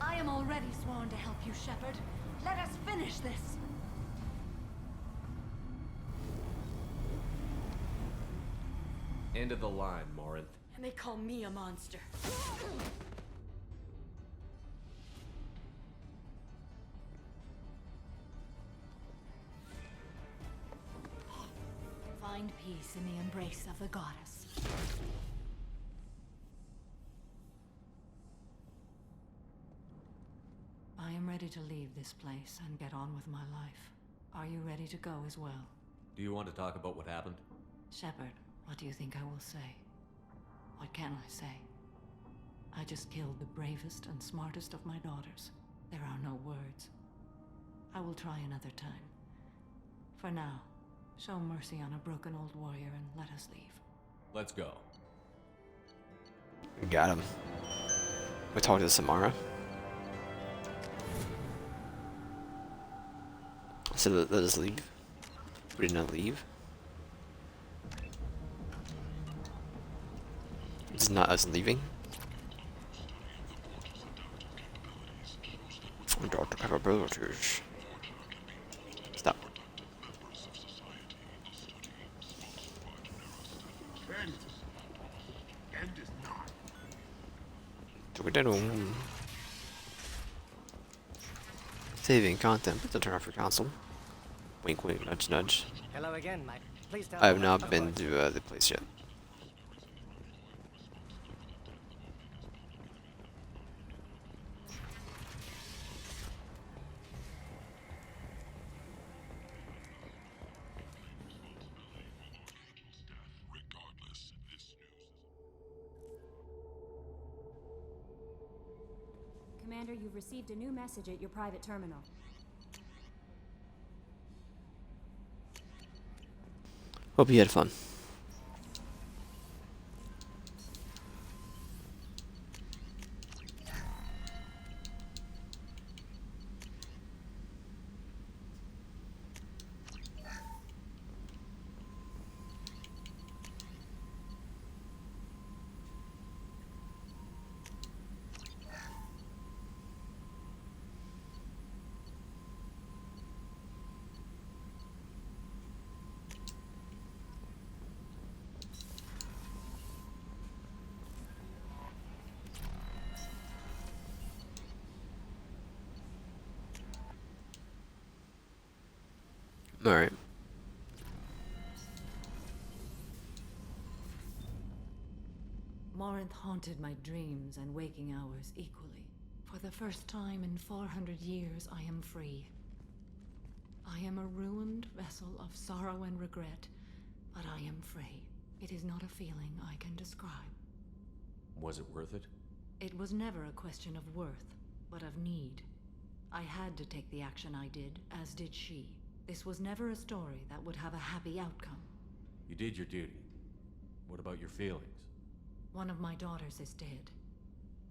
I am already sworn to help you, Shepard. Let us finish this. End of the line, Morinth. And they call me a monster. Find peace in the embrace of the goddess. I am ready to leave this place and get on with my life. Are you ready to go as well? Do you want to talk about what happened? Shepard, what do you think I will say? What can I say? I just killed the bravest and smartest of my daughters. There are no words. I will try another time. For now, show mercy on a broken old warrior and let us leave. Let's go. Got him. We talked to Samara. So let us leave. We did not leave. It's not us leaving. Doctor capabilities. Stop. End is not. Saving content. Please don't turn off your console. Wink, wink, nudge, nudge. Hello again, Mike. Please tell I have me not what- been to the place yet. Commander, you've received a new message at your private terminal. Hope you had fun. Alright. Morinth haunted my dreams and waking hours equally. For the first time in 400 years, I am free. I am a ruined vessel of sorrow and regret, but I am free. It is not a feeling I can describe. Was it worth it? It was never a question of worth, but of need. I had to take the action I did, as did she. This was never a story that would have a happy outcome. You did your duty. What about your feelings? One of my daughters is dead.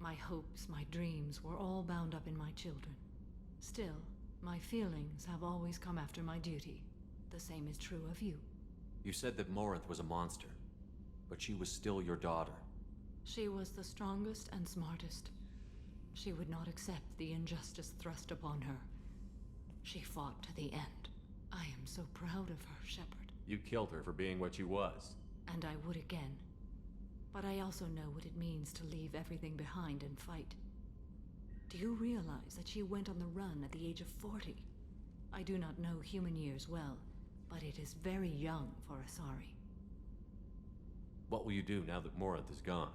My hopes, my dreams were all bound up in my children. Still, my feelings have always come after my duty. The same is true of you. You said that Morinth was a monster, but she was still your daughter. She was the strongest and smartest. She would not accept the injustice thrust upon her. She fought to the end. I am so proud of her, Shepard. You killed her for being what she was. And I would again. But I also know what it means to leave everything behind and fight. Do you realize that she went on the run at the age of 40? I do not know human years well, but it is very young for Asari. What will you do now that Morinth is gone?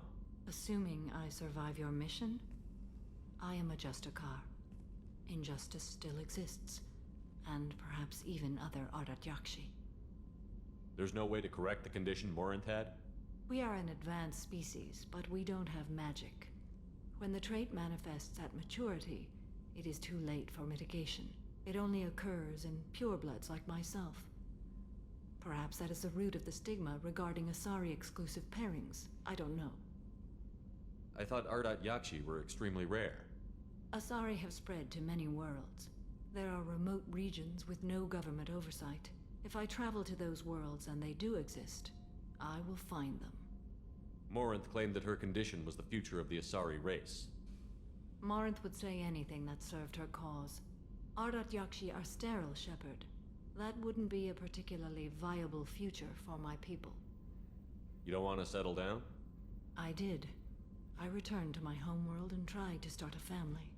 Assuming I survive your mission, I am a Justikar. Injustice still exists, and perhaps even other Ardat Yakshi. There's no way to correct the condition Morinth had? We are an advanced species, but we don't have magic. When the trait manifests at maturity, it is too late for mitigation. It only occurs in purebloods like myself. Perhaps that is the root of the stigma regarding Asari-exclusive pairings. I don't know. I thought Ardat Yakshi were extremely rare. Asari have spread to many worlds. There are remote regions with no government oversight. If I travel to those worlds and they do exist, I will find them. Morinth claimed that her condition was the future of the Asari race. Morinth would say anything that served her cause. Ardat Yakshi are sterile, Shepard. That wouldn't be a particularly viable future for my people. You don't want to settle down? I did. I returned to my homeworld and tried to start a family.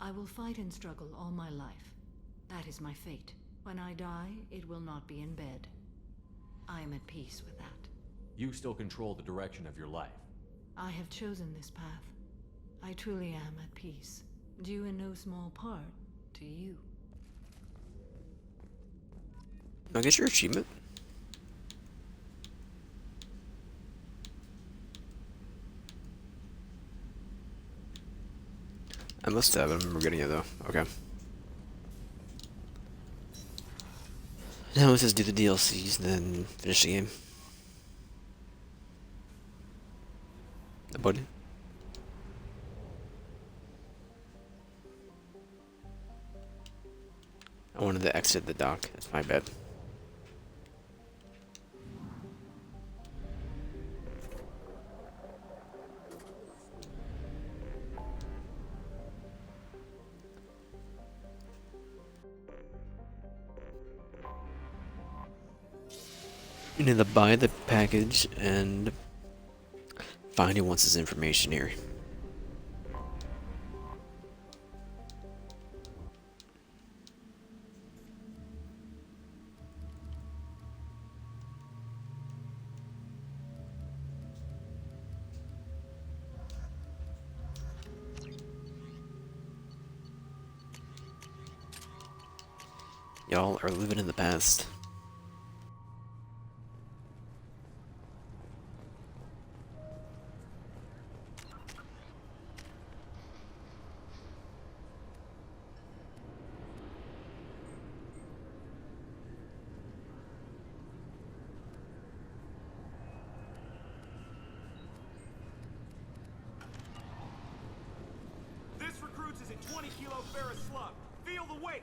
I will fight and struggle all my life. That is my fate. When I die, it will not be in bed. I am at peace with that. You still control the direction of your life. I have chosen this path. I truly am at peace, due in no small part to you. I guess your achievement. I must have. I remember getting it though. Okay. Now it says do the DLCs, then finish the game. The button. I wanted to exit the dock. That's my bad. You need to buy the package and find who wants this information here. Y'all are living in the past. bear a slug. Feel the weight.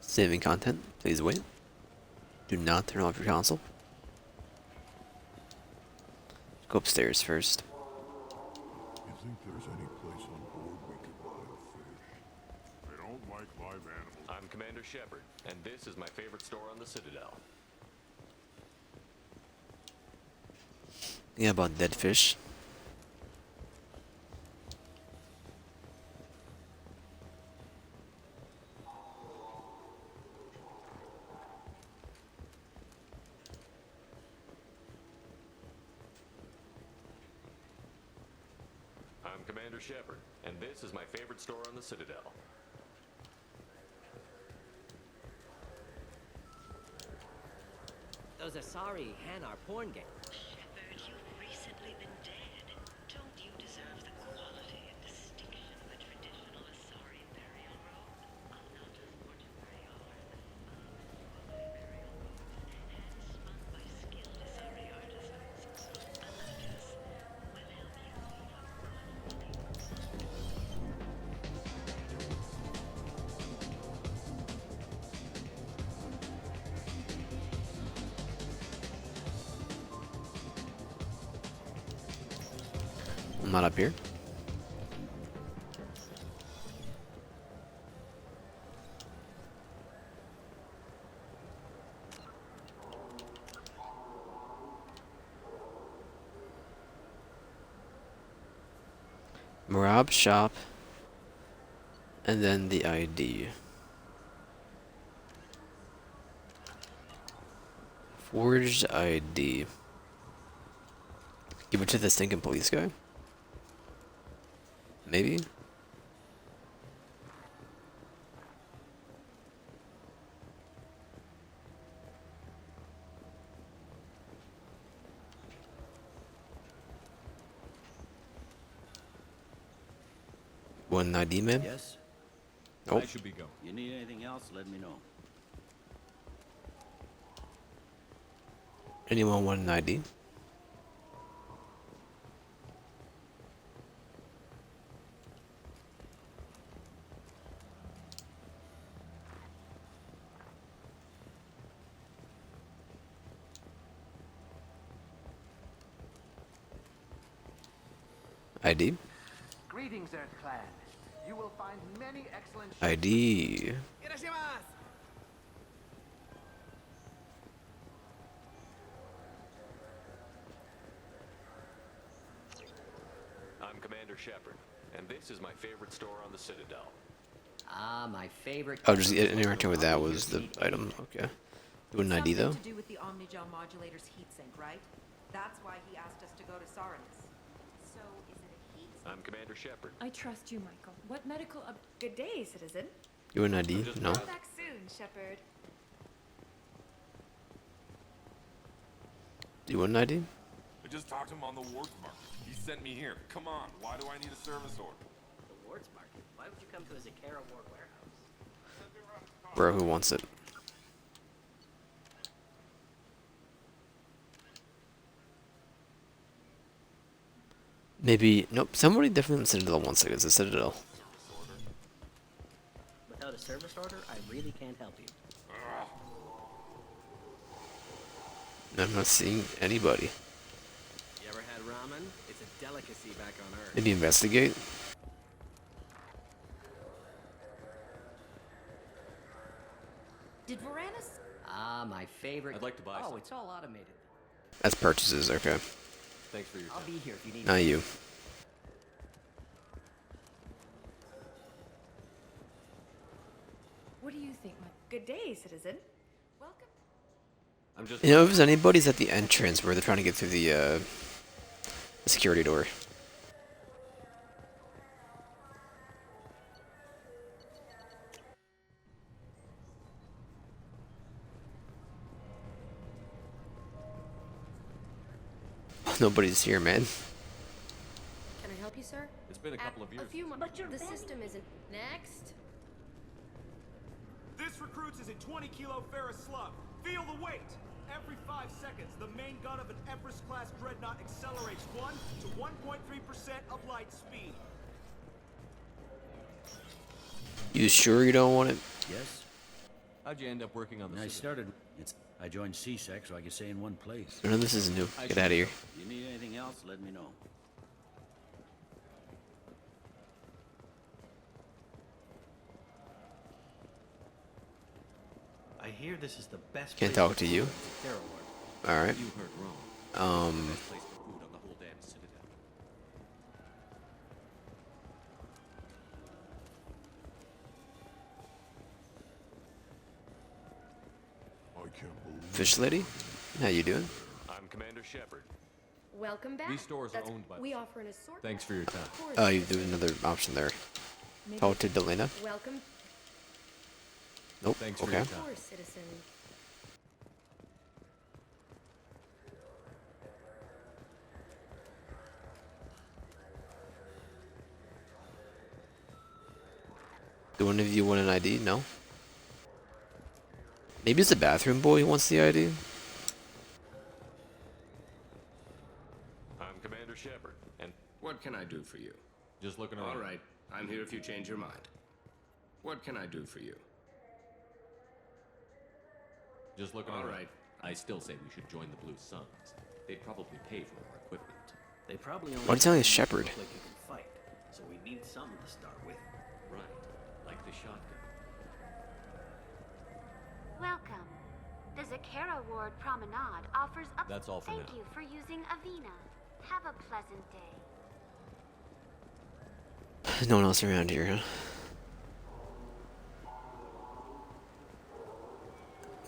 Saving content. Please wait. Do not turn off your console. Go upstairs first. You think there's any place on board we could buy a fish? I don't like live animals. I'm Commander Shepard, and this is my favorite store on the Citadel. Yeah, about dead fish. I'm Commander Shepard, and this is my favorite store on the Citadel. Those Asari Hanar porn games. Shepard, you've recently been dead. Don't you deserve the quality and distinction of a traditional Asari burial robe? A not as ordinary honor than burial robes, hand-spun by skilled Asari artisans. Allow us. We'll help you lead a I'm not up here. Marab shop. And then the ID. Forged ID. Give it to the stinking police guy? Maybe? One ID man? Yes? Oh. I should be going. You need anything else, let me know. Anyone want an ID? ID? Greetings, Earth Clan. You will find many excellent ID. I'm Commander Shepard, and this is my favorite store on the Citadel. Ah, my favorite. Oh, just interacting with that was the item. Okay. Do an ID though? Something to do with the Omnigel modulator's heatsink, right? That's why he asked us to go to Saranus. So, is it a heatsink? I'm Commander Shepard. I trust you, Michael. What medical Good day, citizen. Do an ID? No. Come back soon, Shepard. Do an ID? I just talked to him on the Warts Market. He sent me here. Come on, why do I need a service order? The Warts Market? Why would you come to a Zakara Ward warehouse? Bro, who wants it? Maybe, nope, somebody different than Citadel wants it. It's a Citadel. Without a service order, I really can't help you. I'm not seeing anybody. You ever had ramen? It's a delicacy back on Earth. Maybe investigate? Did Varanus? Ah, my favorite. I'd like to buy Oh, some. it's all automated. That's purchases, okay. Thanks for your I'll time. be here if you need Not me. you. What do you think, Mike? Good day, citizen. Welcome. I'm just. You know, if there's anybody's at the entrance where they're trying to get through the security door. Nobody's here, man. Can I help you, sir? It's been a couple of years. A few months. But the system isn't. Next. This This recruits is a 20-kilo ferrous slug. Feel the weight. Every 5 seconds, the main gun of an Empress-class dreadnought accelerates 1 to 1.3% of light speed. You sure you don't want it? Yes. How'd you end up working on the I Citadel? started. I joined CSEC so I could stay in one place. No, this is new. Get out of here. You need anything else? Let me know. I hear this is the best. Can't place talk to you. Caroward. All right. You heard wrong. Um. Best place for food on the whole damn Citadel. I can't believe Fish lady, how you doing? I'm Commander Shepard. Welcome back. These stores are owned by. We offer an assortment. Thanks for your time. Oh, you do another option there. Talk to Delena. Welcome. Nope. Thanks for Okay. your time. Of course, citizen. Do one of you want an ID? No. Maybe it's the bathroom boy who wants the ID. I'm Commander Shepard, and What can I do for you? just looking around. All right, I'm here if you change your mind. What can I do for you? Just looking All around. right. I still say we should join the Blue Suns. They'd probably pay for more equipment. They probably only. Why are you telling us Shepard? Look like you can fight, so we need something to start with. Right, like the shotgun. Welcome. The Zakara Ward Promenade offers up. That's all for Thank now. you for using Avena. Have a pleasant day. No one else around here, huh?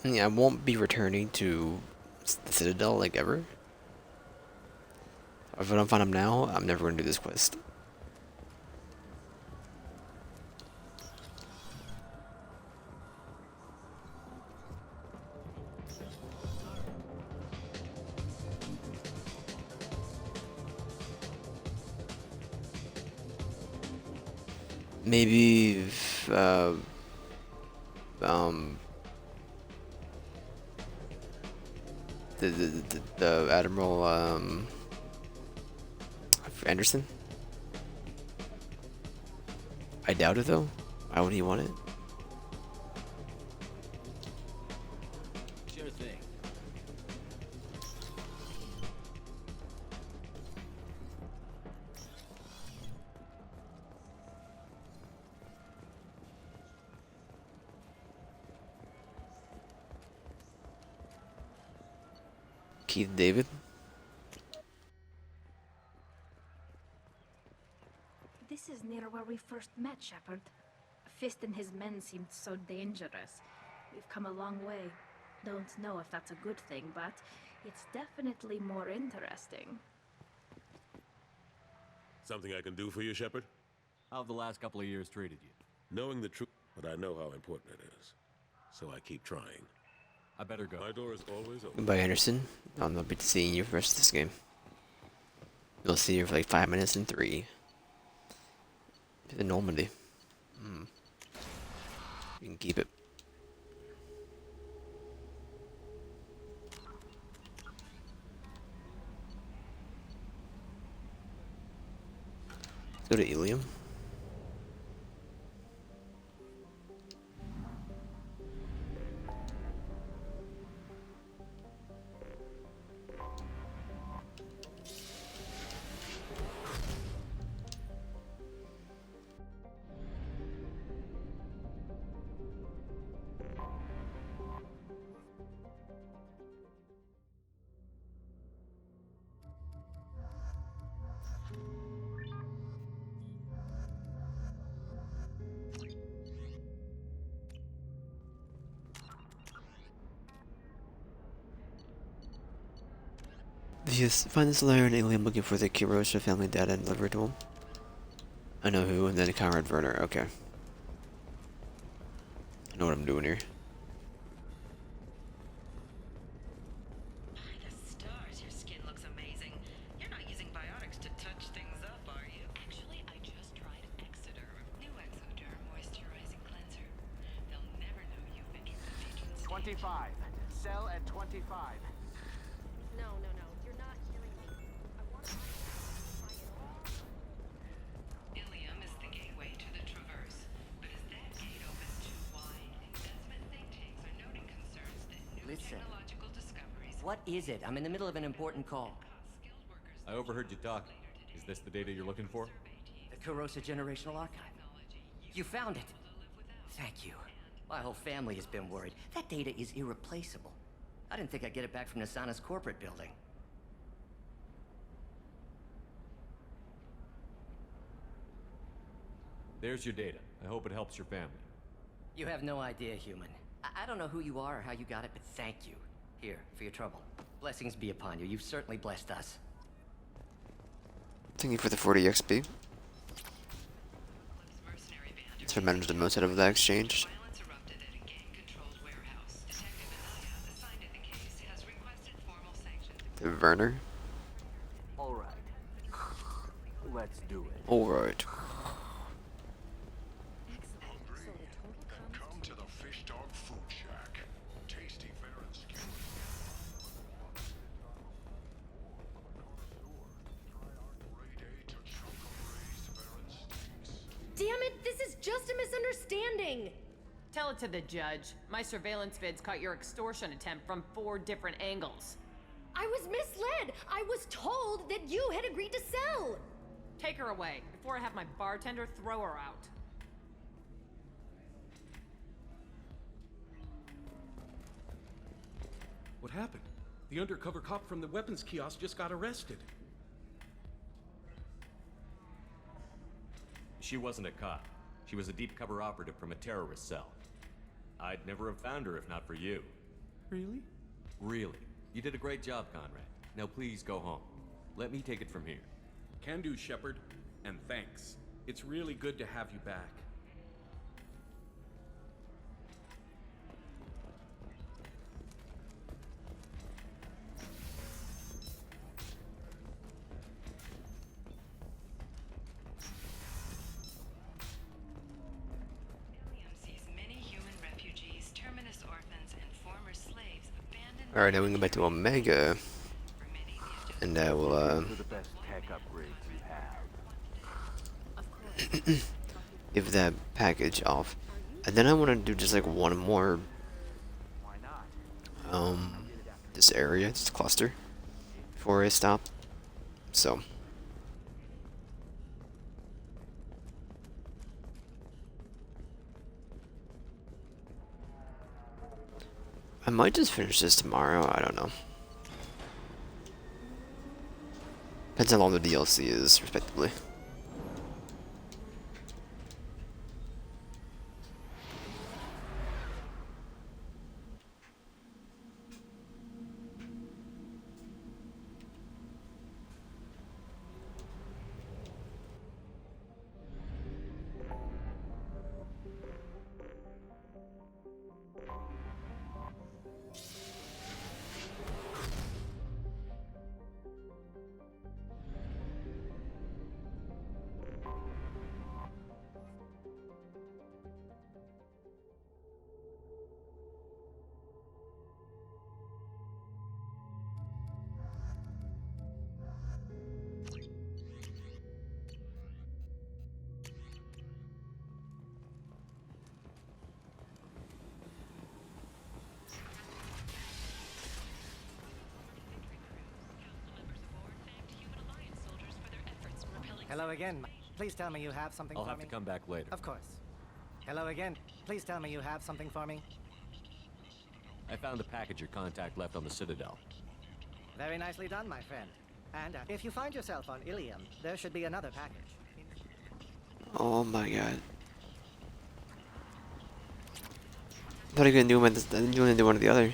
Yeah, I won't be returning to the Citadel like ever. If I don't find him now, I'm never going to do this quest. Maybe, the Admiral, Anderson? I doubt it, though. Why would he want it? Sure thing. Keith David? This is near where we first met, Shepard. Fist and his men seemed so dangerous. We've come a long way. Don't know if that's a good thing, but it's definitely more interesting. Something I can do for you, Shepard? How have the last couple of years treated you? Knowing the truth, but I know how important it is. So I keep trying. I better go. My door is always open. Goodbye, Anderson. I'll not be seeing you for the rest of this game. You'll see you for like 5 minutes and 3. To the Normandy. You can keep it. Let's go to Ilium. Yes, find this layer in Ilium looking for the Kirosha family data and deliver it to him. I know who, and then Conrad Werner. Okay. I know what I'm doing here. By the stars, your skin looks amazing. You're not using biotics to touch things up, are you? Actually, I just tried Exoderm. New Exoderm moisturizing cleanser. They'll never know 25. Sell at 25. No, you're not hearing me. I want to buy it all. Ilium is the gateway to the Traverse, but as that gate opens too wide, investment think tanks are noting concerns that new technological discoveries... What is it? I'm in the middle of an important call. I overheard you talking. Is this the data you're looking for? The Corrosa Generational Archive. You found it. Thank you. My whole family has been worried. That data is irreplaceable. I didn't think I'd get it back from Nasana's corporate building. There's your data. I hope it helps your family. You have no idea, human. I don't know who you are or how you got it, but thank you. Here, for your trouble. Blessings be upon you. You've certainly blessed us. Thank you for the 40 XP. So I managed the most out of that exchange. The Werner. Alright. Let's do it. Alright. Come to the Fish Dog Food Shack. Tasty Baron skewer. Damn it, this is just a misunderstanding! Tell it to the judge. My surveillance vids caught your extortion attempt from 4 different angles. I was misled! I was told that you had agreed to sell! Take her away, before I have my bartender throw her out. What happened? The undercover cop from the weapons kiosk just got arrested. She wasn't a cop. She was a deep cover operative from a terrorist cell. I'd never have found her if not for you. Really? Really. You did a great job, Conrad. Now please go home. Let me take it from here. Can do, Shepard. And thanks. It's really good to have you back. Alright, now we can go back to Omega. And I will, The best tech upgrades you have. give that package off. And then I want to do just like one more, this area, this cluster, before I stop. So. I might just finish this tomorrow, I don't know. Depends how long the DLC is, respectively. Hello again. Please tell me you have something I'll for me. have to come back later. Of course. Hello again. Please tell me you have something for me. I found the package your contact left on the Citadel. Very nicely done, my friend. And if you find yourself on Ilium, there should be another package. Oh my god. What are you gonna do with this? You wanna do one or the other?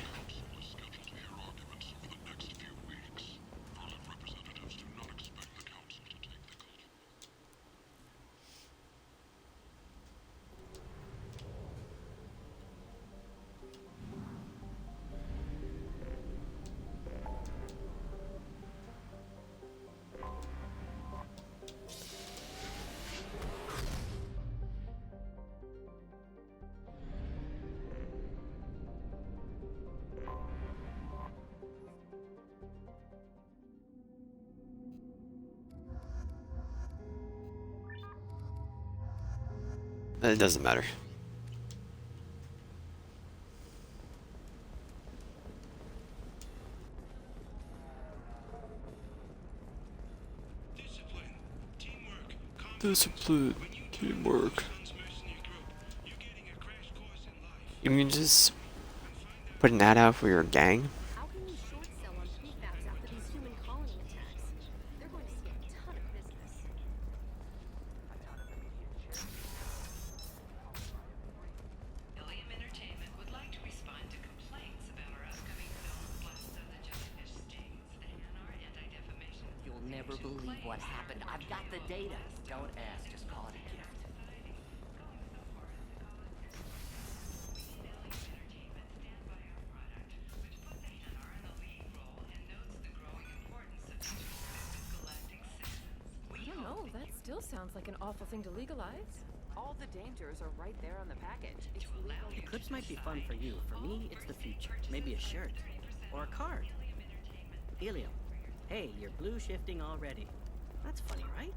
It doesn't matter. Discipline, teamwork. You mean just put an ad out for your gang? How can you short sell on prefabs after these human colony attacks? They're going to see a ton of business. Ilium Entertainment would like to respond to complaints about our upcoming film Blast of the Jellyfish Stings and our anti-defamation. You'll never believe what happened. I've got the data. Don't ask, just call it a gift. I don't know, that still sounds like an awful thing to legalize. All the dangers are right there on the package. It's legal. Clips might be fun for you. For me, it's the future. Maybe a shirt. Or a card. Ilium. Hey, you're blue shifting already. That's funny, right?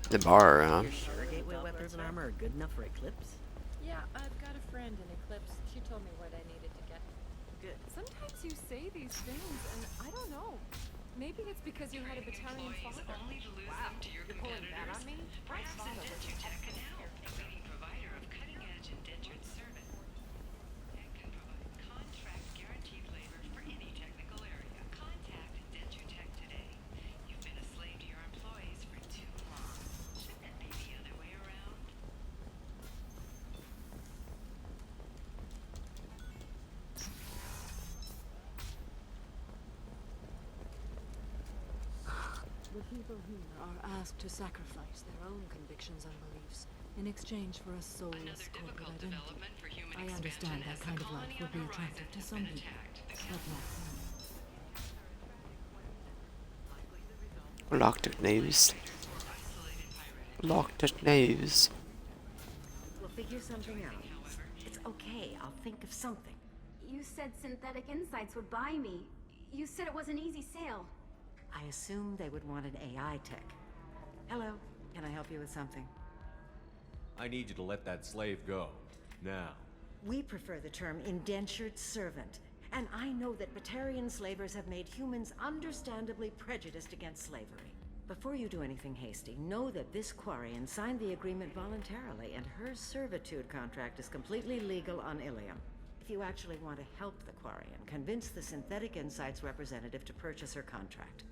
The bar, huh? You're sure gateway weapons and armor are good enough for Eclipse? Yeah, I've got a friend in Eclipse. She told me what I needed to get. Good. Sometimes you say these things, and I don't know. Maybe it's because you had a battalion father. Wow, you're pulling that on me? My father was an excellent Leading provider of cutting-edge indentured service and can provide contract guaranteed labor for any technical area. Contact Indenture Tech today. You've been a slave to your employees for too long. Shouldn't it be the other way around? The people here are asked to sacrifice their own convictions and beliefs in exchange for a soulless corporate identity. I understand that kind of life would be attractive to some people, but not me. Locked at nose. Locked at nose. We'll figure something out. It's okay, I'll think of something. You said Synthetic Insights would buy me. You said it was an easy sale. I assumed they would want an AI tech. Hello, can I help you with something? I need you to let that slave go. Now. We prefer the term indentured servant. And I know that Batarian slavers have made humans understandably prejudiced against slavery. Before you do anything hasty, know that this Quarian signed the agreement voluntarily, and her servitude contract is completely legal on Ilium. If you actually want to help the Quarian, convince the Synthetic Insights representative to purchase her contract.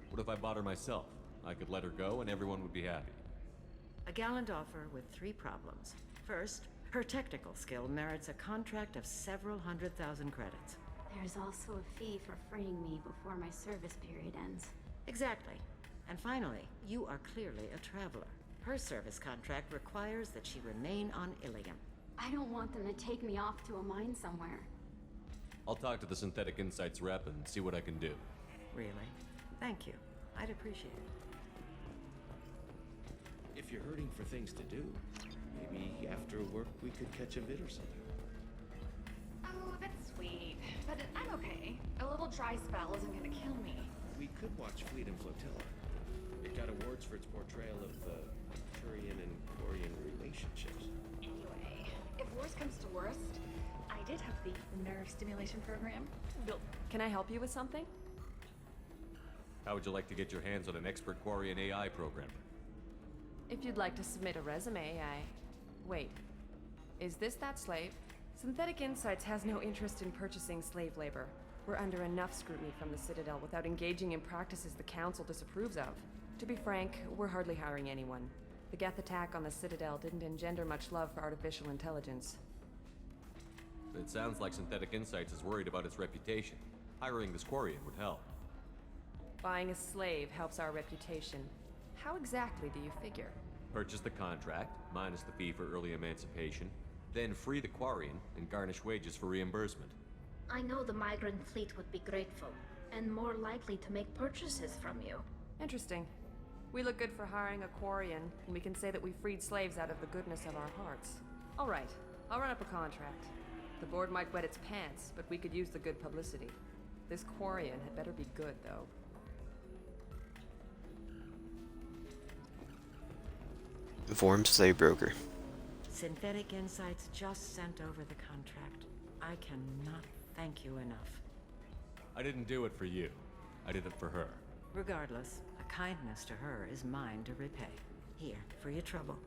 What if I bought her myself? I could let her go and everyone would be happy. A gallant offer with 3 problems. First, her technical skill merits a contract of several 100,000 credits. There's also a fee for freeing me before my service period ends. Exactly. And finally, you are clearly a traveler. Her service contract requires that she remain on Ilium. I don't want them to take me off to a mine somewhere. I'll talk to the Synthetic Insights rep and see what I can do. Really? Thank you. I'd appreciate it. If you're hurting for things to do, maybe after work we could catch a vid or something. Oh, that's sweet. But I'm okay. A little dry spell isn't gonna kill me. We could watch Fleet and Flotilla. It got awards for its portrayal of the Turian and Quarian relationships. Anyway, if worst comes to worst, I did have the nerve stimulation program. Bill, can I help you with something? How would you like to get your hands on an expert Quarian AI programmer? If you'd like to submit a resume, Wait. Is this that slave? Synthetic Insights has no interest in purchasing slave labor. We're under enough scrutiny from the Citadel without engaging in practices the Council disapproves of. To be frank, we're hardly hiring anyone. The Geth attack on the Citadel didn't engender much love for artificial intelligence. It sounds like Synthetic Insights is worried about its reputation. Hiring this Quarian would help. Buying a slave helps our reputation. How exactly do you figure? Purchase the contract, minus the fee for early emancipation, then free the Quarian and garnish wages for reimbursement. I know the migrant fleet would be grateful, and more likely to make purchases from you. Interesting. We look good for hiring a Quarian, and we can say that we freed slaves out of the goodness of our hearts. All right, I'll run up a contract. The board might wet its pants, but we could use the good publicity. This Quarian had better be good, though. Informed slave broker. Synthetic Insights just sent over the contract. I cannot thank you enough. I didn't do it for you. I did it for her. Regardless, a kindness to her is mine to repay. Here, for your trouble.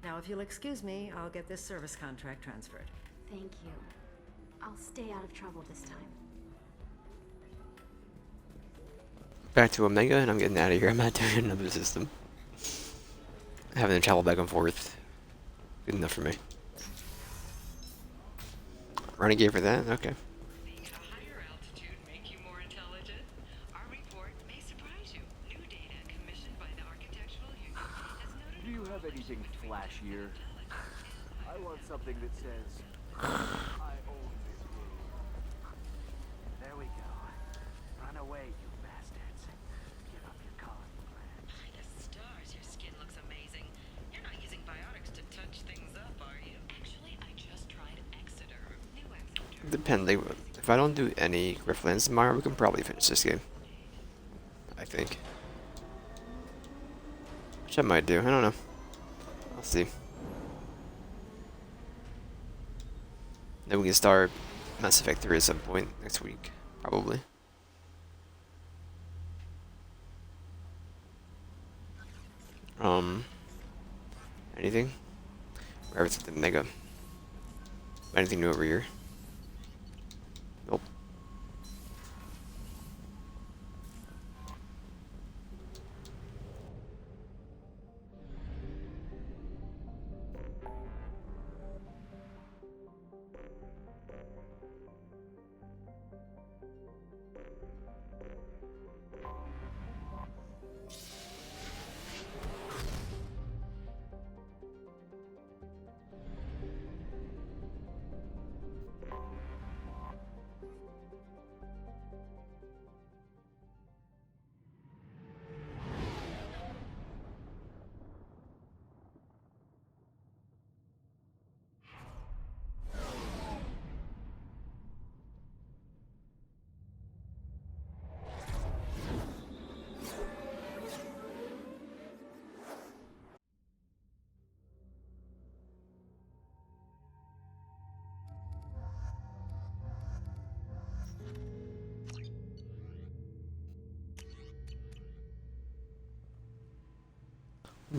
Now, if you'll excuse me, I'll get this service contract transferred. Thank you. I'll stay out of trouble this time. Back to Omega, and I'm getting out of here. I'm not doing another system. Having to travel back and forth. Good enough for me. Renegade for that? Okay. Do you have anything flashier? I want something that says, I own this game. There we go. Run away, you bastards. Give up your calling plan. By the stars, your skin looks amazing. You're not using biotics to touch things up, are you? Actually, I just tried Exeter. New Exeter. Depending. If I don't do any Grifflands tomorrow, we can probably finish this game. I think. Which I might do. I don't know. I'll see. Then we can start Mass Effect 3 at some point next week. Probably. Anything? Where's the Mega? Anything new over here? Nope.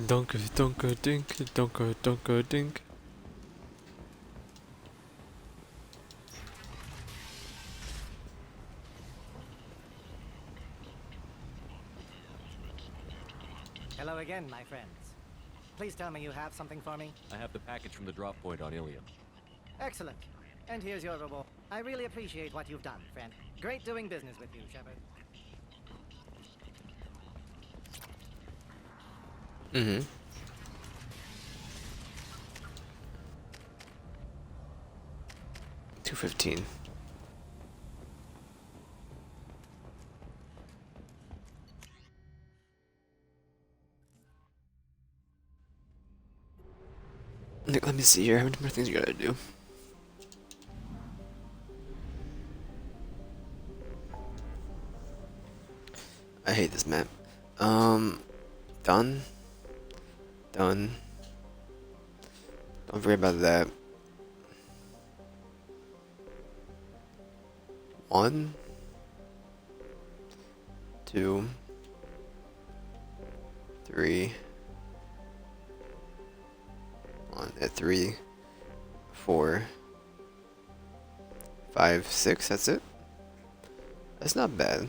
Dunker, dunker, dink, dunker, dunker, dink. Hello again, my friends. Please tell me you have something for me. I have the package from the drop point on Ilium. Excellent. And here's your reward. I really appreciate what you've done, friend. Great doing business with you, Shepard. Mm-hmm. $215. Let me see here. How many more things you gotta do? I hate this map. Done. Done. Don't forget about that. 1, 2, 3. At 3, 4, 5, 6. That's it. That's not bad.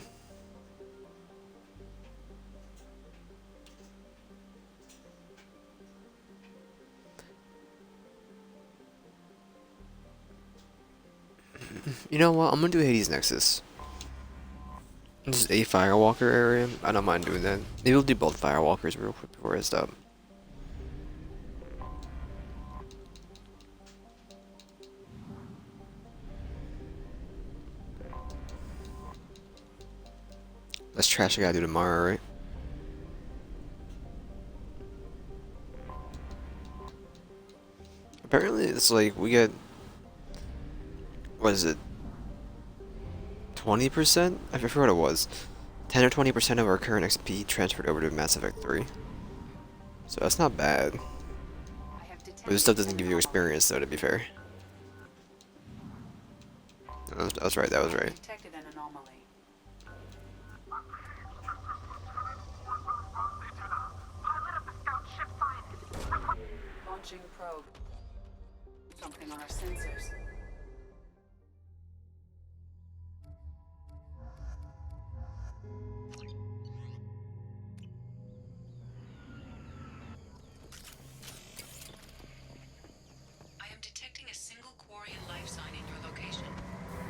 You know what? I'm gonna do Hades Nexus. Just a Firewalker area. I don't mind doing that. Maybe we'll do both Firewalkers real quick before I stop. Less trash I gotta do tomorrow, right? Apparently it's like we get, what is it, 20%? I forgot what it was. 10 or 20% of our current XP transferred over to Mass Effect 3. So that's not bad. But this stuff doesn't give you experience, though, to be fair. I was right, that was right. Detected an anomaly. Launching probe. Something on our sensors. I am detecting a single Quarian life sign in your location.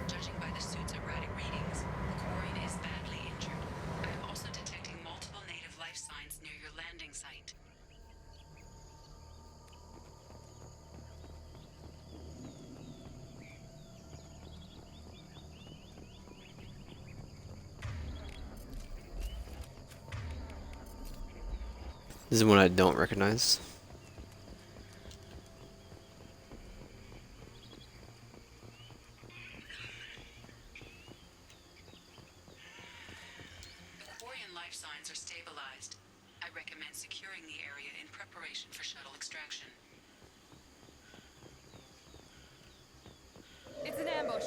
Judging by the suit's erratic readings, the Quarian is badly injured. I am also detecting multiple native life signs near your landing site. This is one I don't recognize. The Quarian life signs are stabilized. I recommend securing the area in preparation for shuttle extraction. It's an ambush.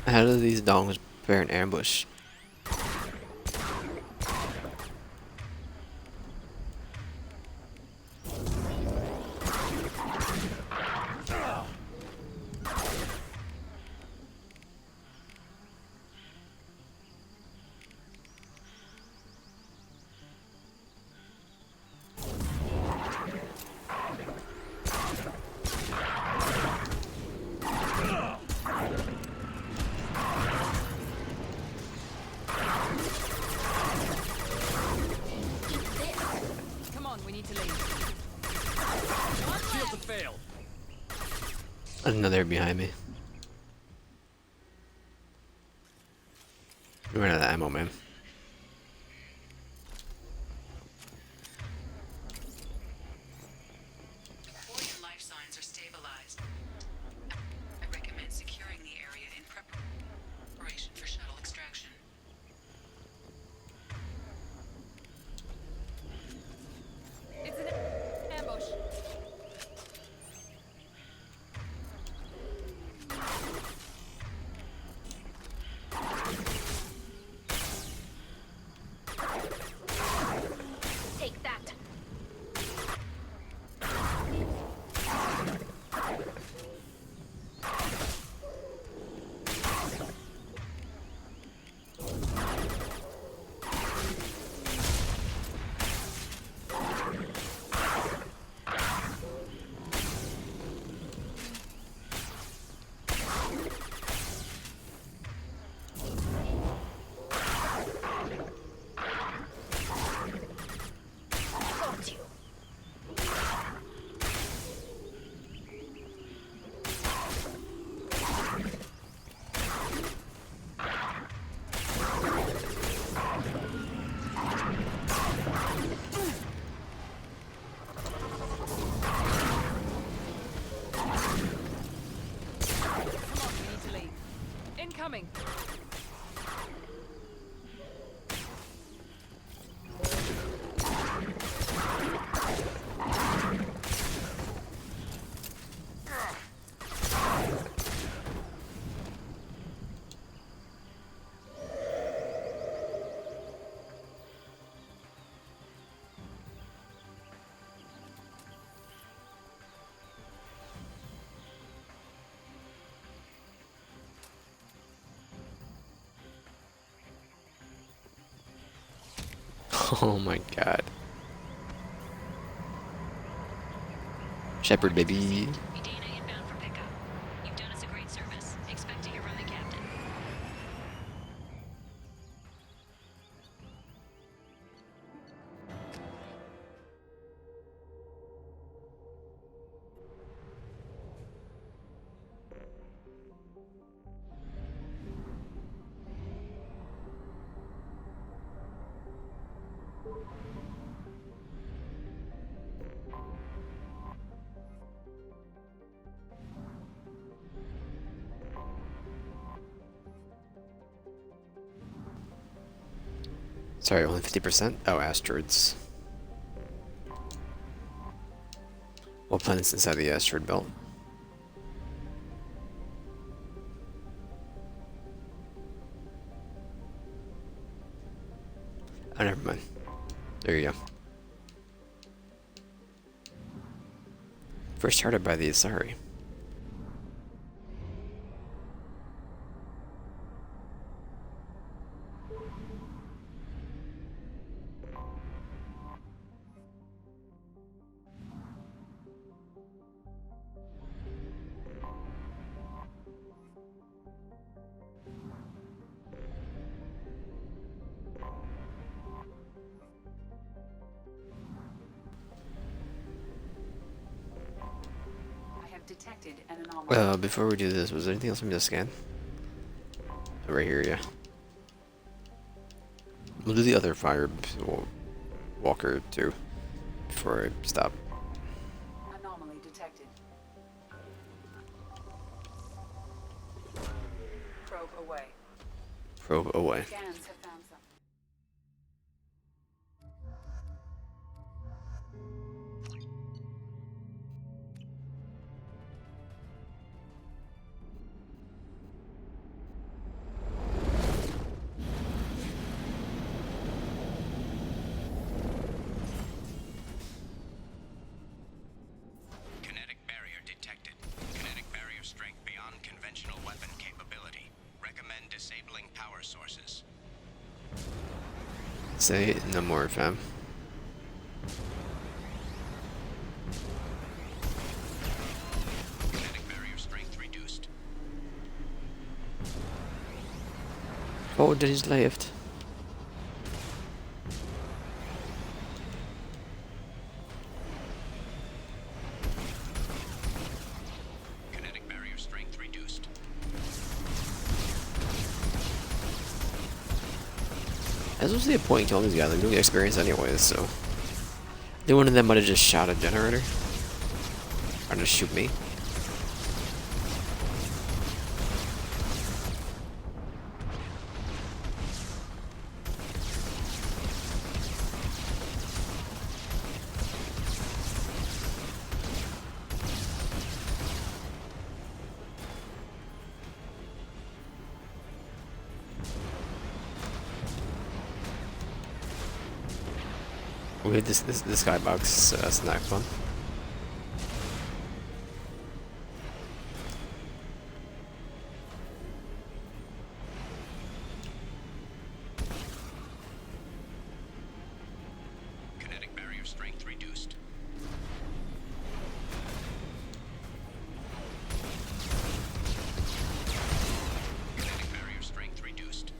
How do these dongs prepare an ambush? Come on, we need to leave. Shields have failed. I didn't know they were behind me. We ran out of ammo, man. Quarian life signs are stabilized. I recommend securing the area in preparation for shuttle extraction. It's an ambush. Take that. Got you. Come on, we need to leave. Incoming. Oh my god. Shepherd, baby. Dana inbound for pickup. Sorry, only 50%? Oh, asteroids. What planets inside the asteroid belt? Oh, never mind. There you go. First charted by the Asari. Detected an anomaly. Before we do this, was there anything else for me to scan? Oh, right here, yeah. We'll do the other fire walker too before I stop. Anomaly detected. Probe away. Probe away. Scans have found something. Kinetic barrier detected. Kinetic barrier strength beyond conventional weapon capability. Recommend disabling power sources. Say no more, fam. Kinetic barrier strength reduced. Oh, that is left. Kinetic barrier strength reduced. As was the point killing these guys, I'm doing experience anyways, so. I think one of them might have just shot a generator. Trying to shoot me. We had this skybox snack fun. Kinetic barrier strength reduced. Kinetic barrier strength reduced.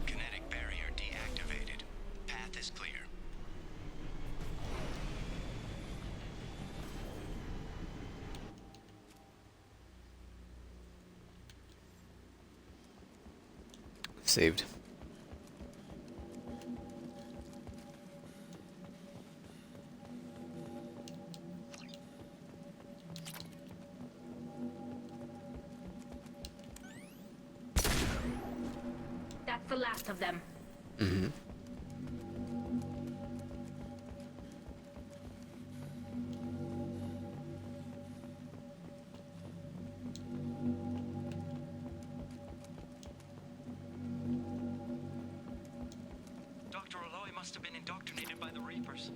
Kinetic barrier deactivated. Path is clear. Saved. That's the last of them. Mm-hmm. Dr. Aloy must have been indoctrinated by the Reapers.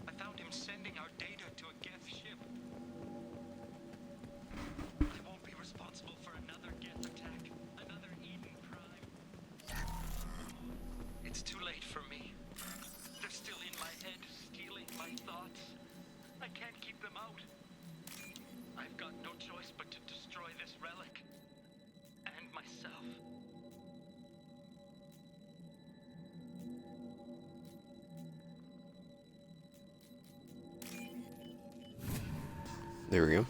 I found him sending our data to a Geth ship. I won't be responsible for another Geth attack, another Eden crime. It's too late for me. They're still in my head, stealing my thoughts. I can't keep them out. I've got no choice but to destroy this relic. And myself. There we go.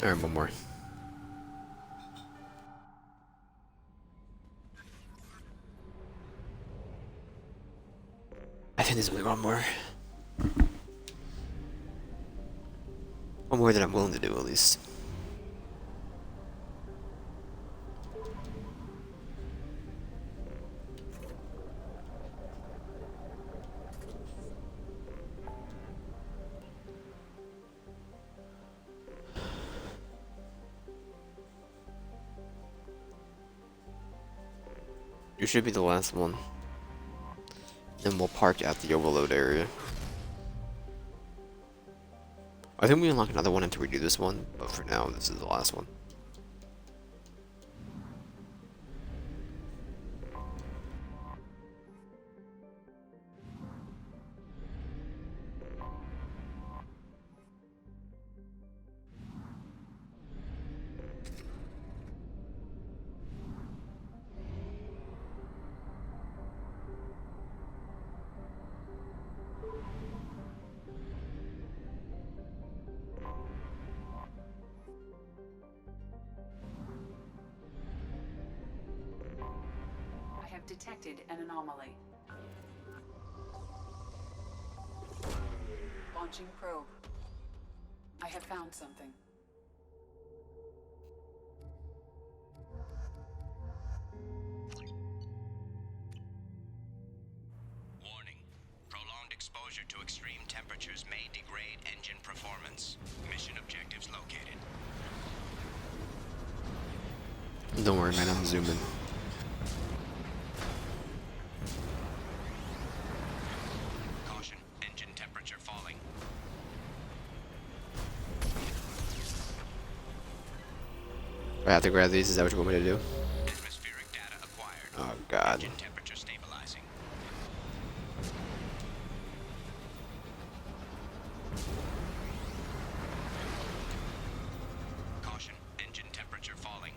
Alright, one more. I think there's only one more. One more that I'm willing to do, at least. You should be the last one. Then we'll park at the overload area. I think we unlock another one until we do this one, but for now, this is the last one. I have detected an anomaly. Launching probe. I have found something. Warning. Prolonged exposure to extreme temperatures may degrade engine performance. Mission objectives located. Don't worry, man, I'm zooming. Caution, engine temperature falling. I have to grab these, is that what you want me to do? Atmospheric data acquired. Oh god. Engine temperature stabilizing. Caution, engine temperature falling.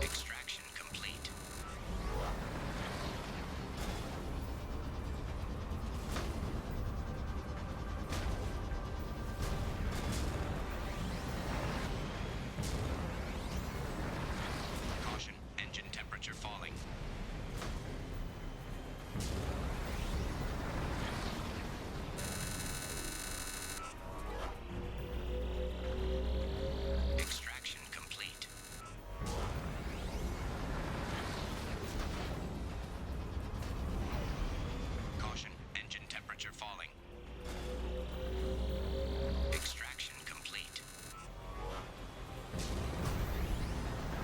Extraction complete. Caution, engine temperature falling. Extraction complete. Caution, engine temperature falling. Extraction complete.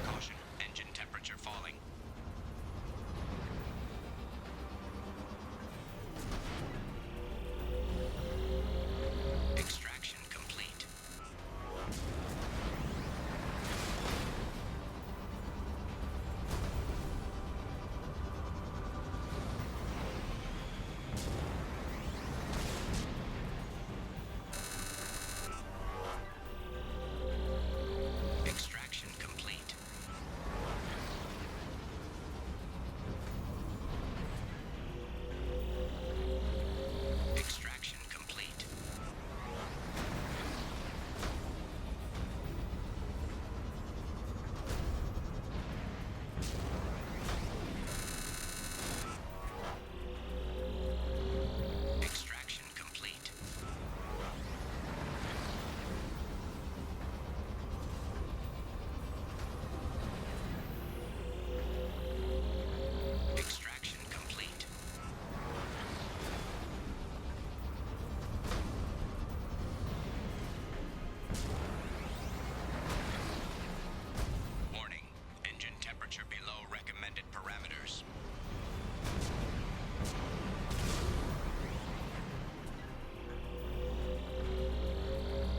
Caution, engine temperature falling. Extraction complete. Extraction complete. Extraction complete. Extraction complete. Extraction complete. Warning. Engine temperature below recommended parameters.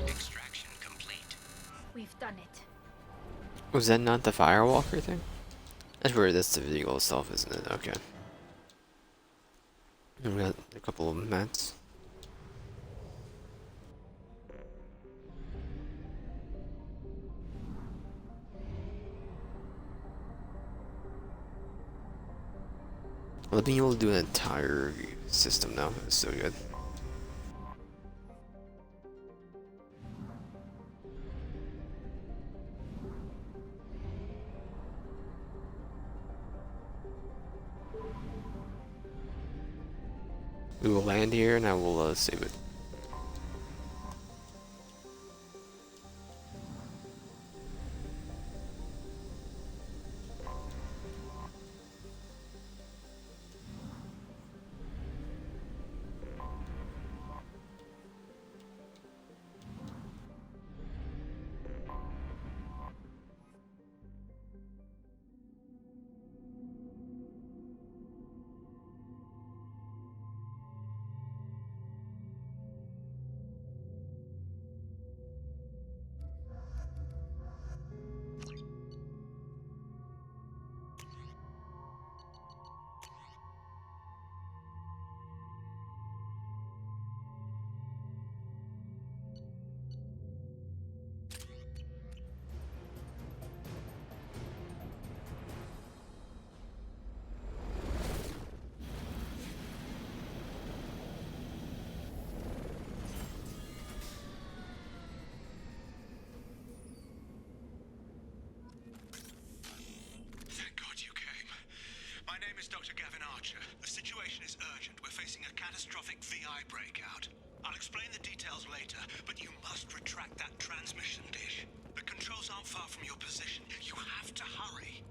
Extraction complete. We've done it. Was that not the firewalker thing? That's where that's the vehicle itself, isn't it? Okay. And we got a couple of mats. Well, being able to do an entire system now is so good. We will land here and I will save it. Thank God you came. My name is Dr. Gavin Archer. The situation is urgent. We're facing a catastrophic VI breakout. I'll explain the details later, but you must retract that transmission dish. The controls aren't far from your position. You have to hurry.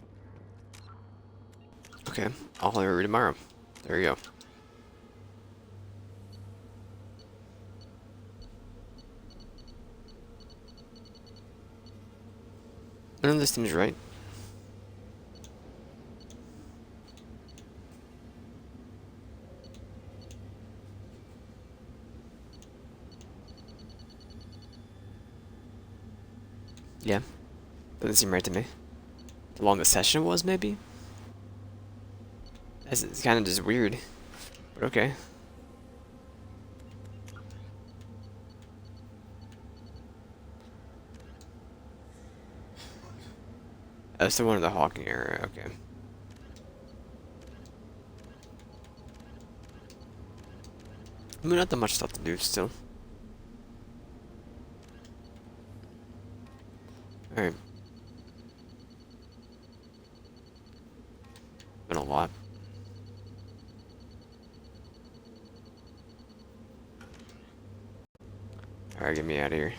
Okay, I'll hurry tomorrow. There you go. None of this seems right. Yeah, doesn't seem right to me. How long the session was, maybe? It's kind of just weird, but okay. Oh, so one of the Hawking era, okay. I mean, not that much stuff to do still. Alright. Been a lot. Alright, get me out of here.